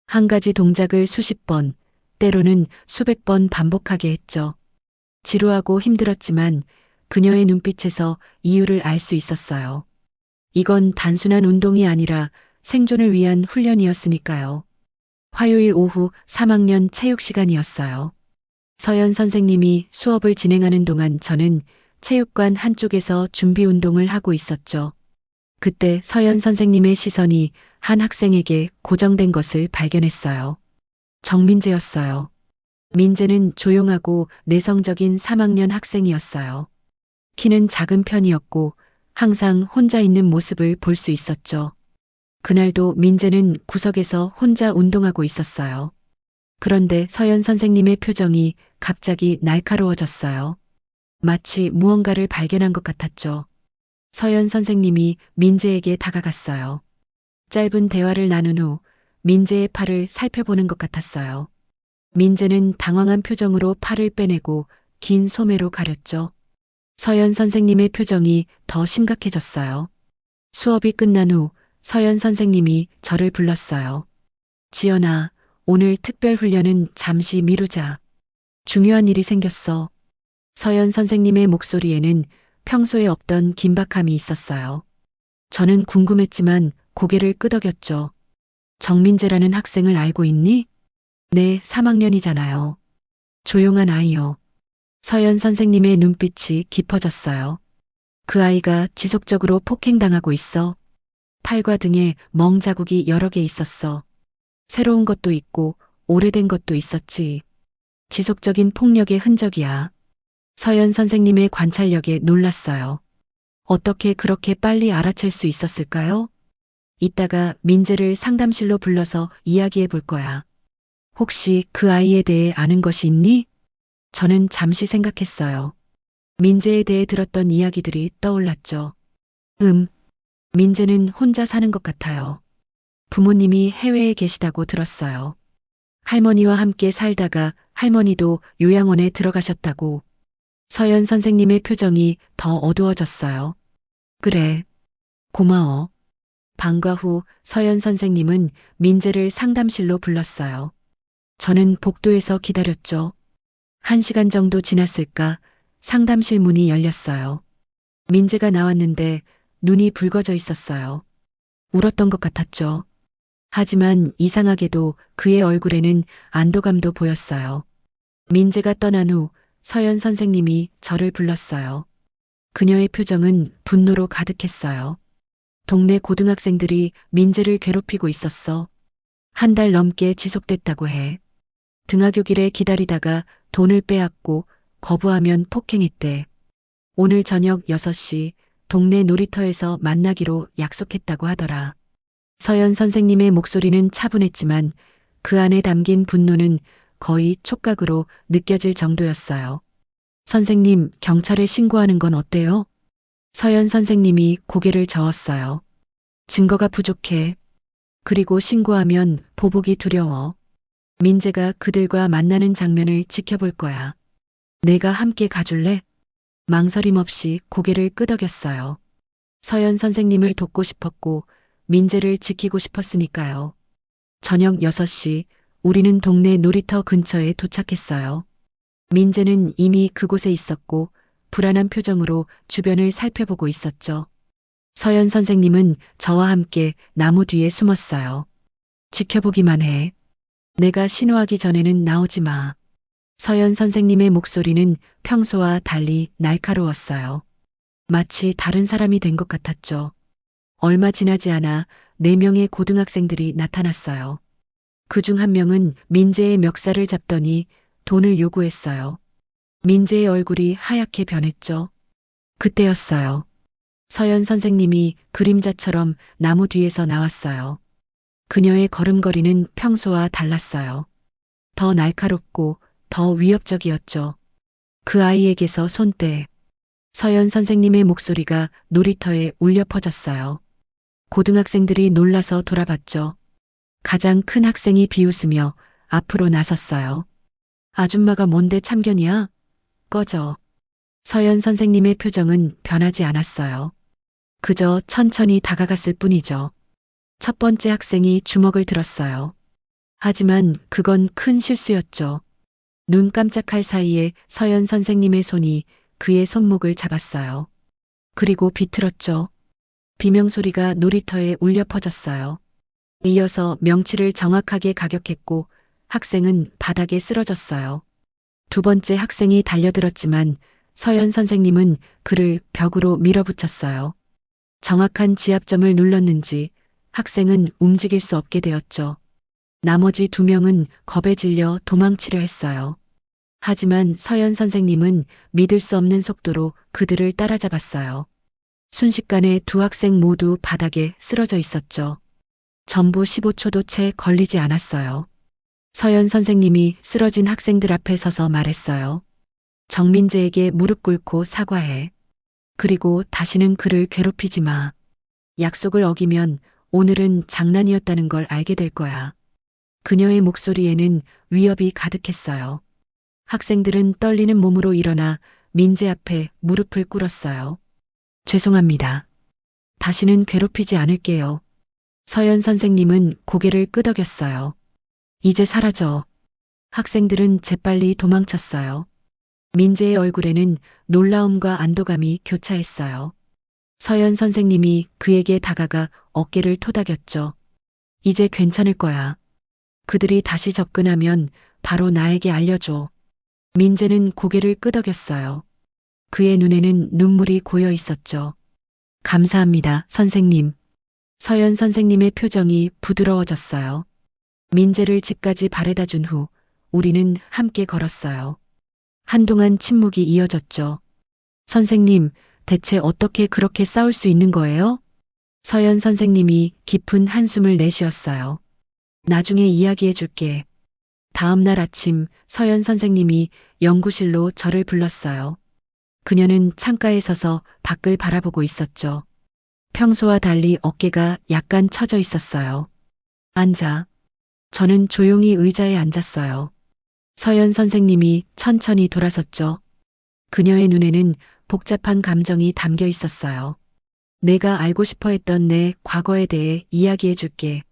한 가지 동작을 수십 번, 때로는 수백 번 반복하게 했죠. 지루하고 힘들었지만 그녀의 눈빛에서 이유를 알 수 있었어요. 이건 단순한 운동이 아니라 생존을 위한 훈련이었으니까요. 화요일 오후 3학년 체육 시간이었어요. 서연 선생님이 수업을 진행하는 동안 저는 체육관 한쪽에서 준비 운동을 하고 있었죠. 그때 서연 선생님의 시선이 한 학생에게 고정된 것을 발견했어요. 정민재였어요. 민재는 조용하고 내성적인 3학년 학생이었어요. 키는 작은 편이었고 항상 혼자 있는 모습을 볼 수 있었죠. 그날도 민재는 구석에서 혼자 운동하고 있었어요. 그런데 서연 선생님의 표정이 갑자기 날카로워졌어요. 마치 무언가를 발견한 것 같았죠. 서연 선생님이 민재에게 다가갔어요. 짧은 대화를 나눈 후 민재의 팔을 살펴보는 것 같았어요. 민재는 당황한 표정으로 팔을 빼내고 긴 소매로 가렸죠. 서연 선생님의 표정이 더 심각해졌어요. 수업이 끝난 후 서연 선생님이 저를 불렀어요. 지연아, 오늘 특별 훈련은 잠시 미루자. 중요한 일이 생겼어. 서연 선생님의 목소리에는 평소에 없던 긴박함이 있었어요. 저는 궁금했지만 고개를 끄덕였죠. 정민재라는 학생을 알고 있니? 네, 3학년이잖아요. 조용한 아이요. 서연 선생님의 눈빛이 깊어졌어요. 그 아이가 지속적으로 폭행당하고 있어. 팔과 등에 멍 자국이 여러 개 있었어. 새로운 것도 있고 오래된 것도 있었지. 지속적인 폭력의 흔적이야. 서연 선생님의 관찰력에 놀랐어요. 어떻게 그렇게 빨리 알아챌 수 있었을까요? 이따가 민재를 상담실로 불러서 이야기해 볼 거야. 혹시 그 아이에 대해 아는 것이 있니? 저는 잠시 생각했어요. 민재에 대해 들었던 이야기들이 떠올랐죠. 민재는 혼자 사는 것 같아요. 부모님이 해외에 계시다고 들었어요. 할머니와 함께 살다가 할머니도 요양원에 들어가셨다고. 서연 선생님의 표정이 더 어두워졌어요. 그래. 고마워. 방과 후 서연 선생님은 민재를 상담실로 불렀어요. 저는 복도에서 기다렸죠. 1시간 정도 지났을까 상담실 문이 열렸어요. 민재가 나왔는데 눈이 붉어져 있었어요. 울었던 것 같았죠. 하지만 이상하게도 그의 얼굴에는 안도감도 보였어요. 민재가 떠난 후 서연 선생님이 저를 불렀어요. 그녀의 표정은 분노로 가득했어요. 동네 고등학생들이 민재를 괴롭히고 있었어. 1달 넘게 지속됐다고 해. 등하교길에 기다리다가 돈을 빼앗고 거부하면 폭행했대. 오늘 저녁 6시 동네 놀이터에서 만나기로 약속했다고 하더라. 서연 선생님의 목소리는 차분했지만 그 안에 담긴 분노는 거의 촉각으로 느껴질 정도였어요. 선생님, 경찰에 신고하는 건 어때요? 서연 선생님이 고개를 저었어요. 증거가 부족해. 그리고 신고하면 보복이 두려워. 민재가 그들과 만나는 장면을 지켜볼 거야. 내가 함께 가줄래? 망설임 없이 고개를 끄덕였어요. 서연 선생님을 돕고 싶었고 민재를 지키고 싶었으니까요. 저녁 6시 우리는 동네 놀이터 근처에 도착했어요. 민재는 이미 그곳에 있었고 불안한 표정으로 주변을 살펴보고 있었죠. 서연 선생님은 저와 함께 나무 뒤에 숨었어요. 지켜보기만 해. 내가 신호하기 전에는 나오지 마. 서연 선생님의 목소리는 평소와 달리 날카로웠어요. 마치 다른 사람이 된 것 같았죠. 얼마 지나지 않아 4명의 고등학생들이 나타났어요. 그중 한 명은 민재의 멱살을 잡더니 돈을 요구했어요. 민재의 얼굴이 하얗게 변했죠. 그때였어요. 서연 선생님이 그림자처럼 나무 뒤에서 나왔어요. 그녀의 걸음걸이는 평소와 달랐어요. 더 날카롭고 더 위협적이었죠. 그 아이에게서 손때. 서연 선생님의 목소리가 놀이터에 울려 퍼졌어요. 고등학생들이 놀라서 돌아봤죠. 가장 큰 학생이 비웃으며 앞으로 나섰어요. 아줌마가 뭔데 참견이야? 꺼져. 서연 선생님의 표정은 변하지 않았어요. 그저 천천히 다가갔을 뿐이죠. 첫 번째 학생이 주먹을 들었어요. 하지만 그건 큰 실수였죠. 눈 깜짝할 사이에 서연 선생님의 손이 그의 손목을 잡았어요. 그리고 비틀었죠. 비명소리가 놀이터에 울려 퍼졌어요. 이어서 명치를 정확하게 가격했고 학생은 바닥에 쓰러졌어요. 두 번째 학생이 달려들었지만 서연 선생님은 그를 벽으로 밀어붙였어요. 정확한 지압점을 눌렀는지 학생은 움직일 수 없게 되었죠. 나머지 2명은 겁에 질려 도망치려 했어요. 하지만 서연 선생님은 믿을 수 없는 속도로 그들을 따라잡았어요. 순식간에 두 학생 모두 바닥에 쓰러져 있었죠. 전부 15초도 채 걸리지 않았어요. 서연 선생님이 쓰러진 학생들 앞에 서서 말했어요. 정민재에게 무릎 꿇고 사과해. 그리고 다시는 그를 괴롭히지 마. 약속을 어기면 오늘은 장난이었다는 걸 알게 될 거야. 그녀의 목소리에는 위협이 가득했어요. 학생들은 떨리는 몸으로 일어나 민재 앞에 무릎을 꿇었어요. 죄송합니다. 다시는 괴롭히지 않을게요. 서연 선생님은 고개를 끄덕였어요. 이제 사라져. 학생들은 재빨리 도망쳤어요. 민재의 얼굴에는 놀라움과 안도감이 교차했어요. 서연 선생님이 그에게 다가가 어깨를 토닥였죠. 이제 괜찮을 거야. 그들이 다시 접근하면 바로 나에게 알려줘. 민재는 고개를 끄덕였어요. 그의 눈에는 눈물이 고여 있었죠. 감사합니다, 선생님. 서연 선생님의 표정이 부드러워졌어요. 민재를 집까지 바래다 준 후 우리는 함께 걸었어요. 한동안 침묵이 이어졌죠. 선생님, 대체 어떻게 그렇게 싸울 수 있는 거예요? 서연 선생님이 깊은 한숨을 내쉬었어요. 나중에 이야기해 줄게. 다음 날 아침 서연 선생님이 연구실로 저를 불렀어요. 그녀는 창가에 서서 밖을 바라보고 있었죠. 평소와 달리 어깨가 약간 처져 있었어요. 앉아. 저는 조용히 의자에 앉았어요. 서연 선생님이 천천히 돌아섰죠. 그녀의 눈에는 복잡한 감정이 담겨 있었어요. 내가 알고 싶어 했던 내 과거에 대해 이야기해 줄게.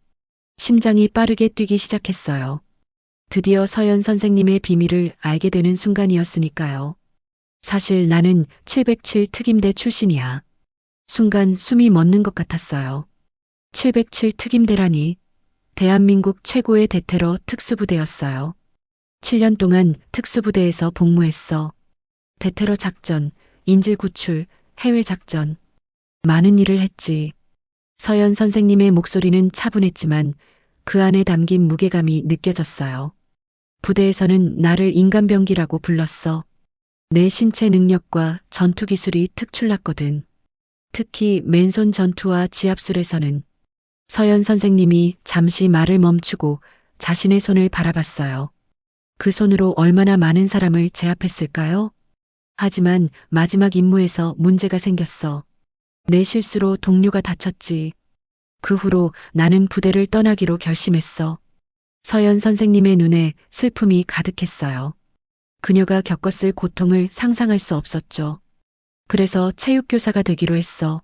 심장이 빠르게 뛰기 시작했어요. 드디어 서연 선생님의 비밀을 알게 되는 순간이었으니까요. 사실 나는 707 특임대 출신이야. 순간 숨이 멎는 것 같았어요. 707 특임대라니. 대한민국 최고의 대테러 특수부대였어요. 7년 동안 특수부대에서 복무했어. 대테러 작전, 인질 구출, 해외 작전. 많은 일을 했지. 서연 선생님의 목소리는 차분했지만 그 안에 담긴 무게감이 느껴졌어요. 부대에서는 나를 인간병기라고 불렀어. 내 신체 능력과 전투 기술이 특출났거든. 특히 맨손 전투와 지압술에서는. 서연 선생님이 잠시 말을 멈추고 자신의 손을 바라봤어요. 그 손으로 얼마나 많은 사람을 제압했을까요? 하지만 마지막 임무에서 문제가 생겼어. 내 실수로 동료가 다쳤지. 그 후로 나는 부대를 떠나기로 결심했어. 서연 선생님의 눈에 슬픔이 가득했어요. 그녀가 겪었을 고통을 상상할 수 없었죠. 그래서 체육교사가 되기로 했어.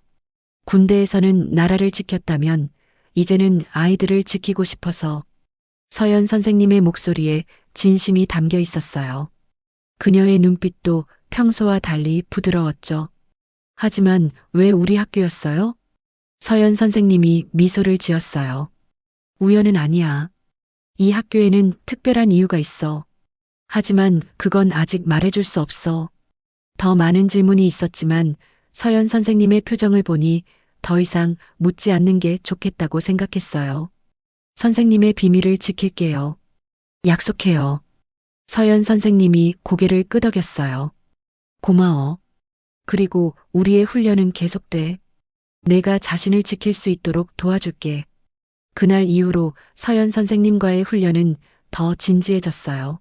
군대에서는 나라를 지켰다면 이제는 아이들을 지키고 싶어서. 서연 선생님의 목소리에 진심이 담겨 있었어요. 그녀의 눈빛도 평소와 달리 부드러웠죠. 하지만 왜 우리 학교였어요? 서연 선생님이 미소를 지었어요. 우연은 아니야. 이 학교에는 특별한 이유가 있어. 하지만 그건 아직 말해줄 수 없어. 더 많은 질문이 있었지만 서연 선생님의 표정을 보니 더 이상 묻지 않는 게 좋겠다고 생각했어요. 선생님의 비밀을 지킬게요. 약속해요. 서연 선생님이 고개를 끄덕였어요. 고마워. 그리고 우리의 훈련은 계속돼. 내가 자신을 지킬 수 있도록 도와줄게. 그날 이후로 서연 선생님과의 훈련은 더 진지해졌어요.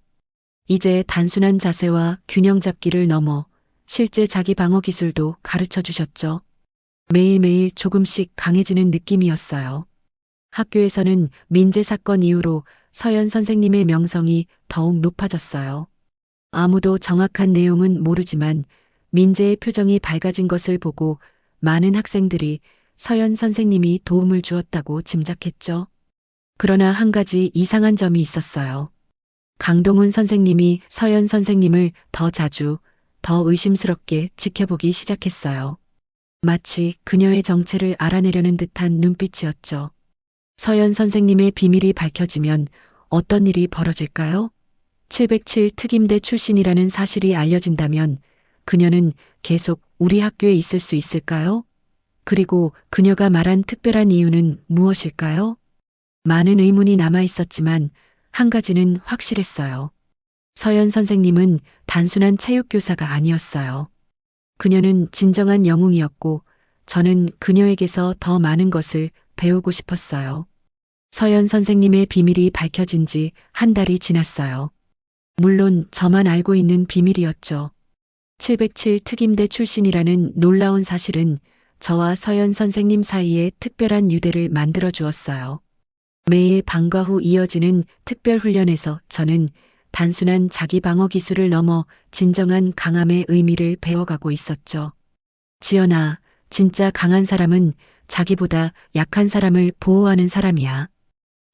이제 단순한 자세와 균형 잡기를 넘어 실제 자기 방어 기술도 가르쳐 주셨죠. 매일매일 조금씩 강해지는 느낌이었어요. 학교에서는 민재 사건 이후로 서연 선생님의 명성이 더욱 높아졌어요. 아무도 정확한 내용은 모르지만 민재의 표정이 밝아진 것을 보고 많은 학생들이 서연 선생님이 도움을 주었다고 짐작했죠. 그러나 한 가지 이상한 점이 있었어요. 강동훈 선생님이 서연 선생님을 더 자주, 더 의심스럽게 지켜보기 시작했어요. 마치 그녀의 정체를 알아내려는 듯한 눈빛이었죠. 서연 선생님의 비밀이 밝혀지면 어떤 일이 벌어질까요? 707 특임대 출신이라는 사실이 알려진다면 그녀는 계속 우리 학교에 있을 수 있을까요? 그리고 그녀가 말한 특별한 이유는 무엇일까요? 많은 의문이 남아 있었지만 한 가지는 확실했어요. 서연 선생님은 단순한 체육교사가 아니었어요. 그녀는 진정한 영웅이었고 저는 그녀에게서 더 많은 것을 배우고 싶었어요. 서연 선생님의 비밀이 밝혀진 지 한 달이 지났어요. 물론 저만 알고 있는 비밀이었죠. 707 특임대 출신이라는 놀라운 사실은 저와 서연 선생님 사이에 특별한 유대를 만들어 주었어요. 매일 방과 후 이어지는 특별 훈련에서 저는 단순한 자기 방어 기술을 넘어 진정한 강함의 의미를 배워가고 있었죠. 지연아, 진짜 강한 사람은 자기보다 약한 사람을 보호하는 사람이야.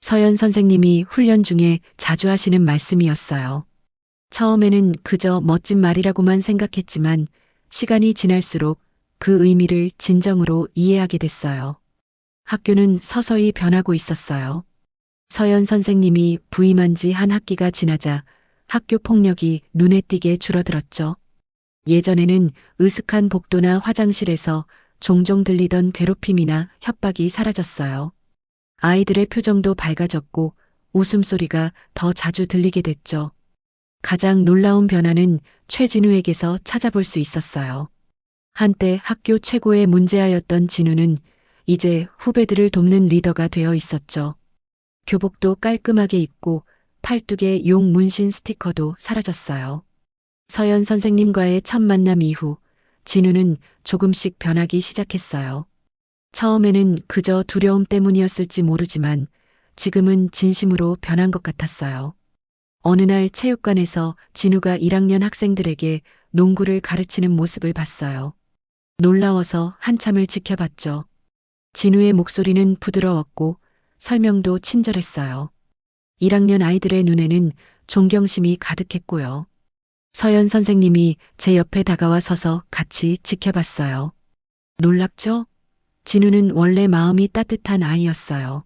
서연 선생님이 훈련 중에 자주 하시는 말씀이었어요. 처음에는 그저 멋진 말이라고만 생각했지만 시간이 지날수록 그 의미를 진정으로 이해하게 됐어요. 학교는 서서히 변하고 있었어요. 서연 선생님이 부임한 지 한 학기가 지나자 학교 폭력이 눈에 띄게 줄어들었죠. 예전에는 으슥한 복도나 화장실에서 종종 들리던 괴롭힘이나 협박이 사라졌어요. 아이들의 표정도 밝아졌고 웃음소리가 더 자주 들리게 됐죠. 가장 놀라운 변화는 최진우에게서 찾아볼 수 있었어요. 한때 학교 최고의 문제아였던 진우는 이제 후배들을 돕는 리더가 되어 있었죠. 교복도 깔끔하게 입고 팔뚝에 용 문신 스티커도 사라졌어요. 서연 선생님과의 첫 만남 이후 진우는 조금씩 변하기 시작했어요. 처음에는 그저 두려움 때문이었을지 모르지만 지금은 진심으로 변한 것 같았어요. 어느 날 체육관에서 진우가 1학년 학생들에게 농구를 가르치는 모습을 봤어요. 놀라워서 한참을 지켜봤죠. 진우의 목소리는 부드러웠고 설명도 친절했어요. 1학년 아이들의 눈에는 존경심이 가득했고요. 서연 선생님이 제 옆에 다가와 서서 같이 지켜봤어요. 놀랍죠? 진우는 원래 마음이 따뜻한 아이였어요.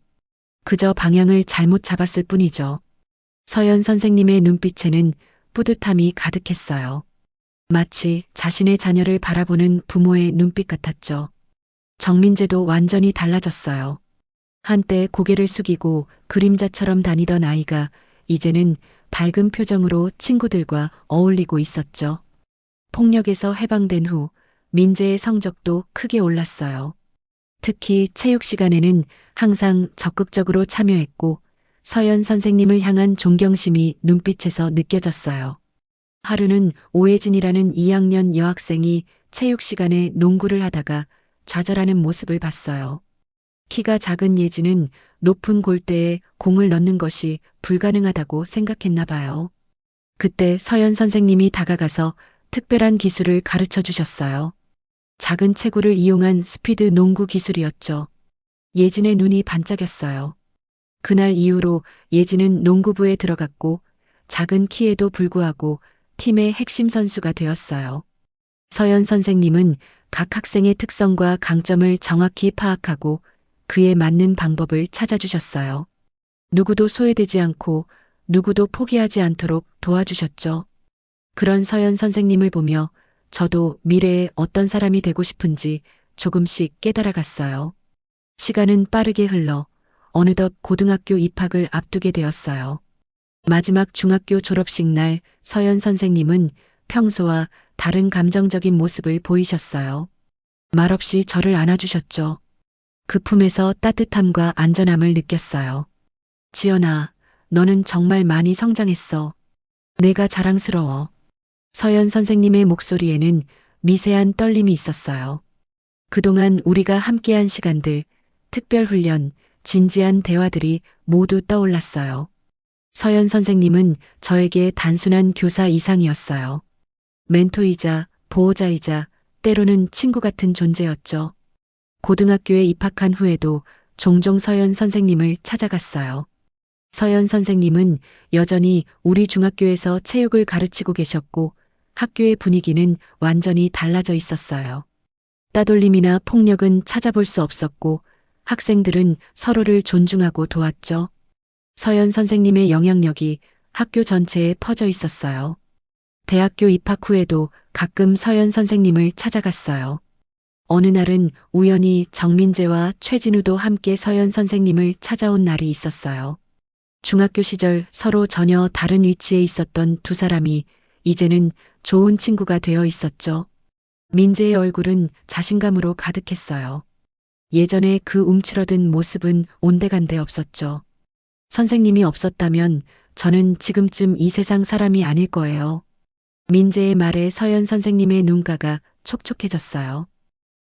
그저 방향을 잘못 잡았을 뿐이죠. 서연 선생님의 눈빛에는 뿌듯함이 가득했어요. 마치 자신의 자녀를 바라보는 부모의 눈빛 같았죠. 정민재도 완전히 달라졌어요. 한때 고개를 숙이고 그림자처럼 다니던 아이가 이제는 밝은 표정으로 친구들과 어울리고 있었죠. 폭력에서 해방된 후 민재의 성적도 크게 올랐어요. 특히 체육 시간에는 항상 적극적으로 참여했고 서연 선생님을 향한 존경심이 눈빛에서 느껴졌어요. 하루는 오혜진이라는 2학년 여학생이 체육 시간에 농구를 하다가 좌절하는 모습을 봤어요. 키가 작은 예진은 높은 골대에 공을 넣는 것이 불가능하다고 생각했나 봐요. 그때 서연 선생님이 다가가서 특별한 기술을 가르쳐 주셨어요. 작은 체구를 이용한 스피드 농구 기술이었죠. 예진의 눈이 반짝였어요. 그날 이후로 예진은 농구부에 들어갔고 작은 키에도 불구하고 팀의 핵심 선수가 되었어요. 서연 선생님은 각 학생의 특성과 강점을 정확히 파악하고 그에 맞는 방법을 찾아주셨어요. 누구도 소외되지 않고 누구도 포기하지 않도록 도와주셨죠. 그런 서연 선생님을 보며 저도 미래에 어떤 사람이 되고 싶은지 조금씩 깨달아갔어요. 시간은 빠르게 흘러 어느덧 고등학교 입학을 앞두게 되었어요. 마지막 중학교 졸업식 날 서연 선생님은 평소와 다른 감정적인 모습을 보이셨어요. 말없이 저를 안아주셨죠. 그 품에서 따뜻함과 안전함을 느꼈어요. 지연아, 너는 정말 많이 성장했어. 내가 자랑스러워. 서연 선생님의 목소리에는 미세한 떨림이 있었어요. 그동안 우리가 함께한 시간들, 특별 훈련, 진지한 대화들이 모두 떠올랐어요. 서연 선생님은 저에게 단순한 교사 이상이었어요. 멘토이자 보호자이자 때로는 친구 같은 존재였죠. 고등학교에 입학한 후에도 종종 서연 선생님을 찾아갔어요. 서연 선생님은 여전히 우리 중학교에서 체육을 가르치고 계셨고 학교의 분위기는 완전히 달라져 있었어요. 따돌림이나 폭력은 찾아볼 수 없었고 학생들은 서로를 존중하고 도왔죠. 서연 선생님의 영향력이 학교 전체에 퍼져 있었어요. 대학교 입학 후에도 가끔 서연 선생님을 찾아갔어요. 어느 날은 우연히 정민재와 최진우도 함께 서연 선생님을 찾아온 날이 있었어요. 중학교 시절 서로 전혀 다른 위치에 있었던 두 사람이 이제는 좋은 친구가 되어 있었죠. 민재의 얼굴은 자신감으로 가득했어요. 예전에 그 움츠러든 모습은 온데간데 없었죠. 선생님이 없었다면 저는 지금쯤 이 세상 사람이 아닐 거예요. 민재의 말에 서연 선생님의 눈가가 촉촉해졌어요.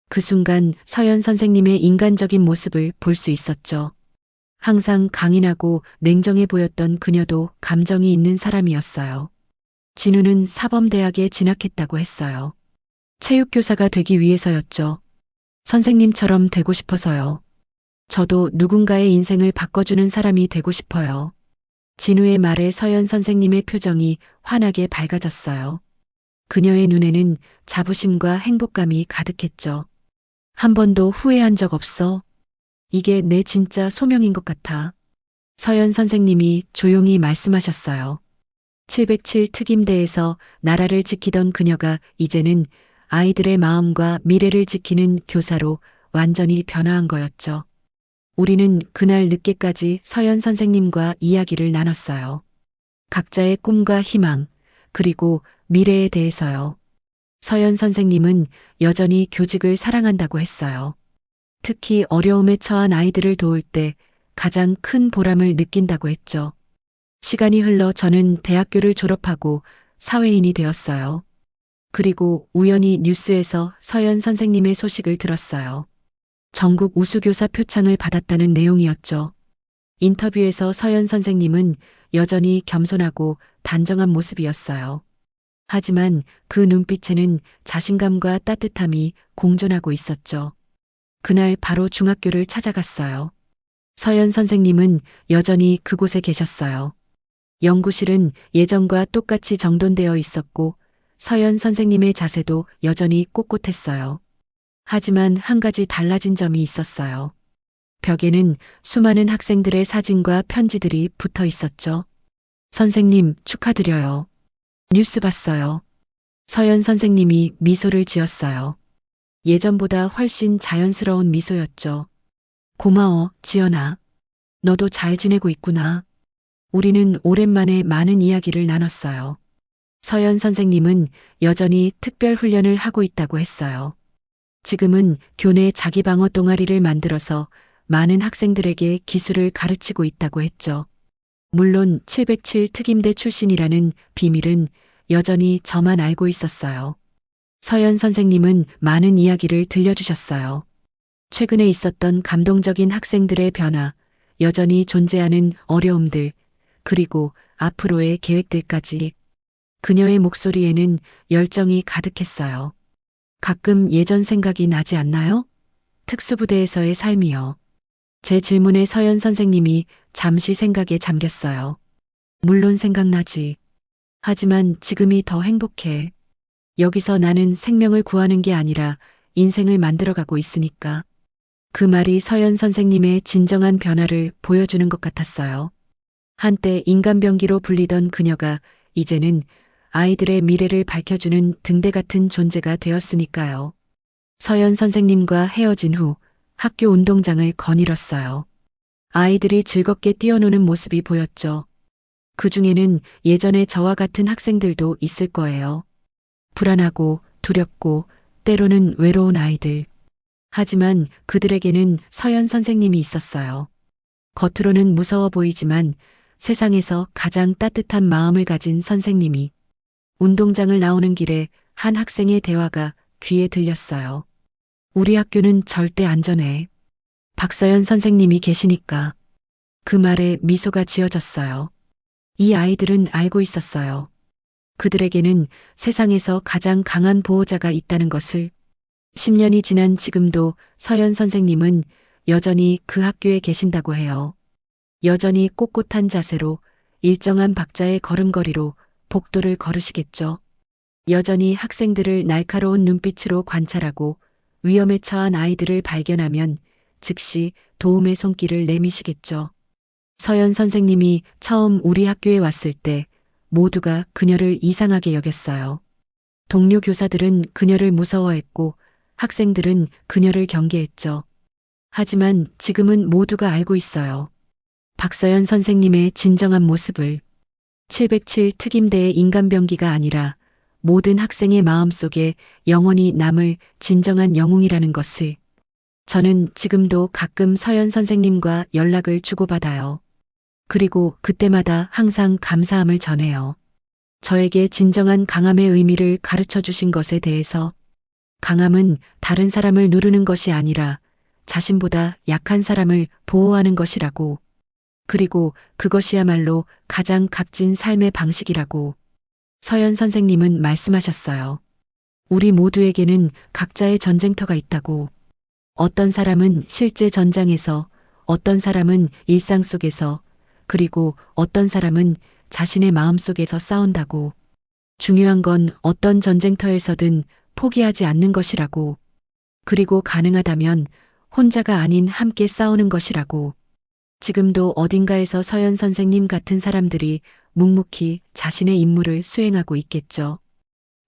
그 순간 서연 선생님의 인간적인 모습을 볼 수 있었죠. 항상 강인하고 냉정해 보였던 그녀도 감정이 있는 사람이었어요. 진우는 사범대학에 진학했다고 했어요. 체육교사가 되기 위해서였죠. 선생님처럼 되고 싶어서요. 저도 누군가의 인생을 바꿔주는 사람이 되고 싶어요. 진우의 말에 서연 선생님의 표정이 환하게 밝아졌어요. 그녀의 눈에는 자부심과 행복감이 가득했죠. 한 번도 후회한 적 없어. 이게 내 진짜 소명인 것 같아. 서연 선생님이 조용히 말씀하셨어요. 707 특임대에서 나라를 지키던 그녀가 이제는 아이들의 마음과 미래를 지키는 교사로 완전히 변화한 거였죠. 우리는 그날 늦게까지 서연 선생님과 이야기를 나눴어요. 각자의 꿈과 희망, 그리고 미래에 대해서요. 서연 선생님은 여전히 교직을 사랑한다고 했어요. 특히 어려움에 처한 아이들을 도울 때 가장 큰 보람을 느낀다고 했죠. 시간이 흘러 저는 대학교를 졸업하고 사회인이 되었어요. 그리고 우연히 뉴스에서 서연 선생님의 소식을 들었어요. 전국 우수교사 표창을 받았다는 내용이었죠. 인터뷰에서 서연 선생님은 여전히 겸손하고 단정한 모습이었어요. 하지만 그 눈빛에는 자신감과 따뜻함이 공존하고 있었죠. 그날 바로 중학교를 찾아갔어요. 서연 선생님은 여전히 그곳에 계셨어요. 연구실은 예전과 똑같이 정돈되어 있었고 서연 선생님의 자세도 여전히 꼿꼿했어요. 하지만 한 가지 달라진 점이 있었어요. 벽에는 수많은 학생들의 사진과 편지들이 붙어 있었죠. 선생님, 축하드려요. 뉴스 봤어요. 서연 선생님이 미소를 지었어요. 예전보다 훨씬 자연스러운 미소였죠. 고마워, 지연아. 너도 잘 지내고 있구나. 우리는 오랜만에 많은 이야기를 나눴어요. 서연 선생님은 여전히 특별 훈련을 하고 있다고 했어요. 지금은 교내 자기방어 동아리를 만들어서 많은 학생들에게 기술을 가르치고 있다고 했죠. 물론 707 특임대 출신이라는 비밀은 여전히 저만 알고 있었어요. 서연 선생님은 많은 이야기를 들려주셨어요. 최근에 있었던 감동적인 학생들의 변화, 여전히 존재하는 어려움들, 그리고 앞으로의 계획들까지. 그녀의 목소리에는 열정이 가득했어요. 가끔 예전 생각이 나지 않나요? 특수부대에서의 삶이요. 제 질문에 서연 선생님이 잠시 생각에 잠겼어요. 물론 생각나지. 하지만 지금이 더 행복해. 여기서 나는 생명을 구하는 게 아니라 인생을 만들어가고 있으니까. 그 말이 서연 선생님의 진정한 변화를 보여주는 것 같았어요. 한때 인간병기로 불리던 그녀가 이제는 아이들의 미래를 밝혀주는 등대 같은 존재가 되었으니까요. 서연 선생님과 헤어진 후 학교 운동장을 거닐었어요. 아이들이 즐겁게 뛰어노는 모습이 보였죠. 그 중에는 예전에 저와 같은 학생들도 있을 거예요. 불안하고 두렵고 때로는 외로운 아이들. 하지만 그들에게는 서연 선생님이 있었어요. 겉으로는 무서워 보이지만 세상에서 가장 따뜻한 마음을 가진 선생님이. 운동장을 나오는 길에 한 학생의 대화가 귀에 들렸어요. 우리 학교는 절대 안전해. 박서연 선생님이 계시니까. 그 말에 미소가 지어졌어요. 이 아이들은 알고 있었어요. 그들에게는 세상에서 가장 강한 보호자가 있다는 것을. 10년이 지난 지금도 서연 선생님은 여전히 그 학교에 계신다고 해요. 여전히 꼿꼿한 자세로 일정한 박자의 걸음걸이로 복도를 걸으시겠죠. 여전히 학생들을 날카로운 눈빛으로 관찰하고 위험에 처한 아이들을 발견하면 즉시 도움의 손길을 내미시겠죠. 서연 선생님이 처음 우리 학교에 왔을 때 모두가 그녀를 이상하게 여겼어요. 동료 교사들은 그녀를 무서워했고 학생들은 그녀를 경계했죠. 하지만 지금은 모두가 알고 있어요. 박서연 선생님의 진정한 모습을. 707 특임대의 인간병기가 아니라 모든 학생의 마음속에 영원히 남을 진정한 영웅이라는 것을. 저는 지금도 가끔 서연 선생님과 연락을 주고받아요. 그리고 그때마다 항상 감사함을 전해요. 저에게 진정한 강함의 의미를 가르쳐 주신 것에 대해서. 강함은 다른 사람을 누르는 것이 아니라 자신보다 약한 사람을 보호하는 것이라고. 그리고 그것이야말로 가장 값진 삶의 방식이라고 서연 선생님은 말씀하셨어요. 우리 모두에게는 각자의 전쟁터가 있다고. 어떤 사람은 실제 전장에서, 어떤 사람은 일상 속에서, 그리고 어떤 사람은 자신의 마음 속에서 싸운다고. 중요한 건 어떤 전쟁터에서든 포기하지 않는 것이라고. 그리고 가능하다면 혼자가 아닌 함께 싸우는 것이라고. 지금도 어딘가에서 서연 선생님 같은 사람들이 묵묵히 자신의 임무를 수행하고 있겠죠.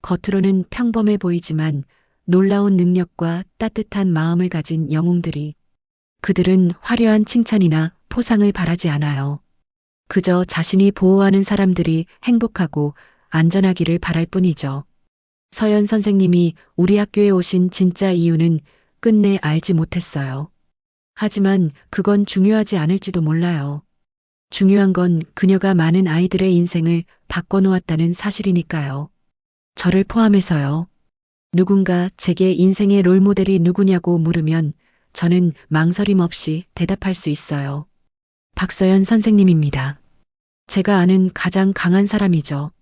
겉으로는 평범해 보이지만 놀라운 능력과 따뜻한 마음을 가진 영웅들이. 그들은 화려한 칭찬이나 포상을 바라지 않아요. 그저 자신이 보호하는 사람들이 행복하고 안전하기를 바랄 뿐이죠. 서연 선생님이 우리 학교에 오신 진짜 이유는 끝내 알지 못했어요. 하지만 그건 중요하지 않을지도 몰라요. 중요한 건 그녀가 많은 아이들의 인생을 바꿔놓았다는 사실이니까요. 저를 포함해서요. 누군가 제게 인생의 롤모델이 누구냐고 물으면 저는 망설임 없이 대답할 수 있어요. 박서연 선생님입니다. 제가 아는 가장 강한 사람이죠.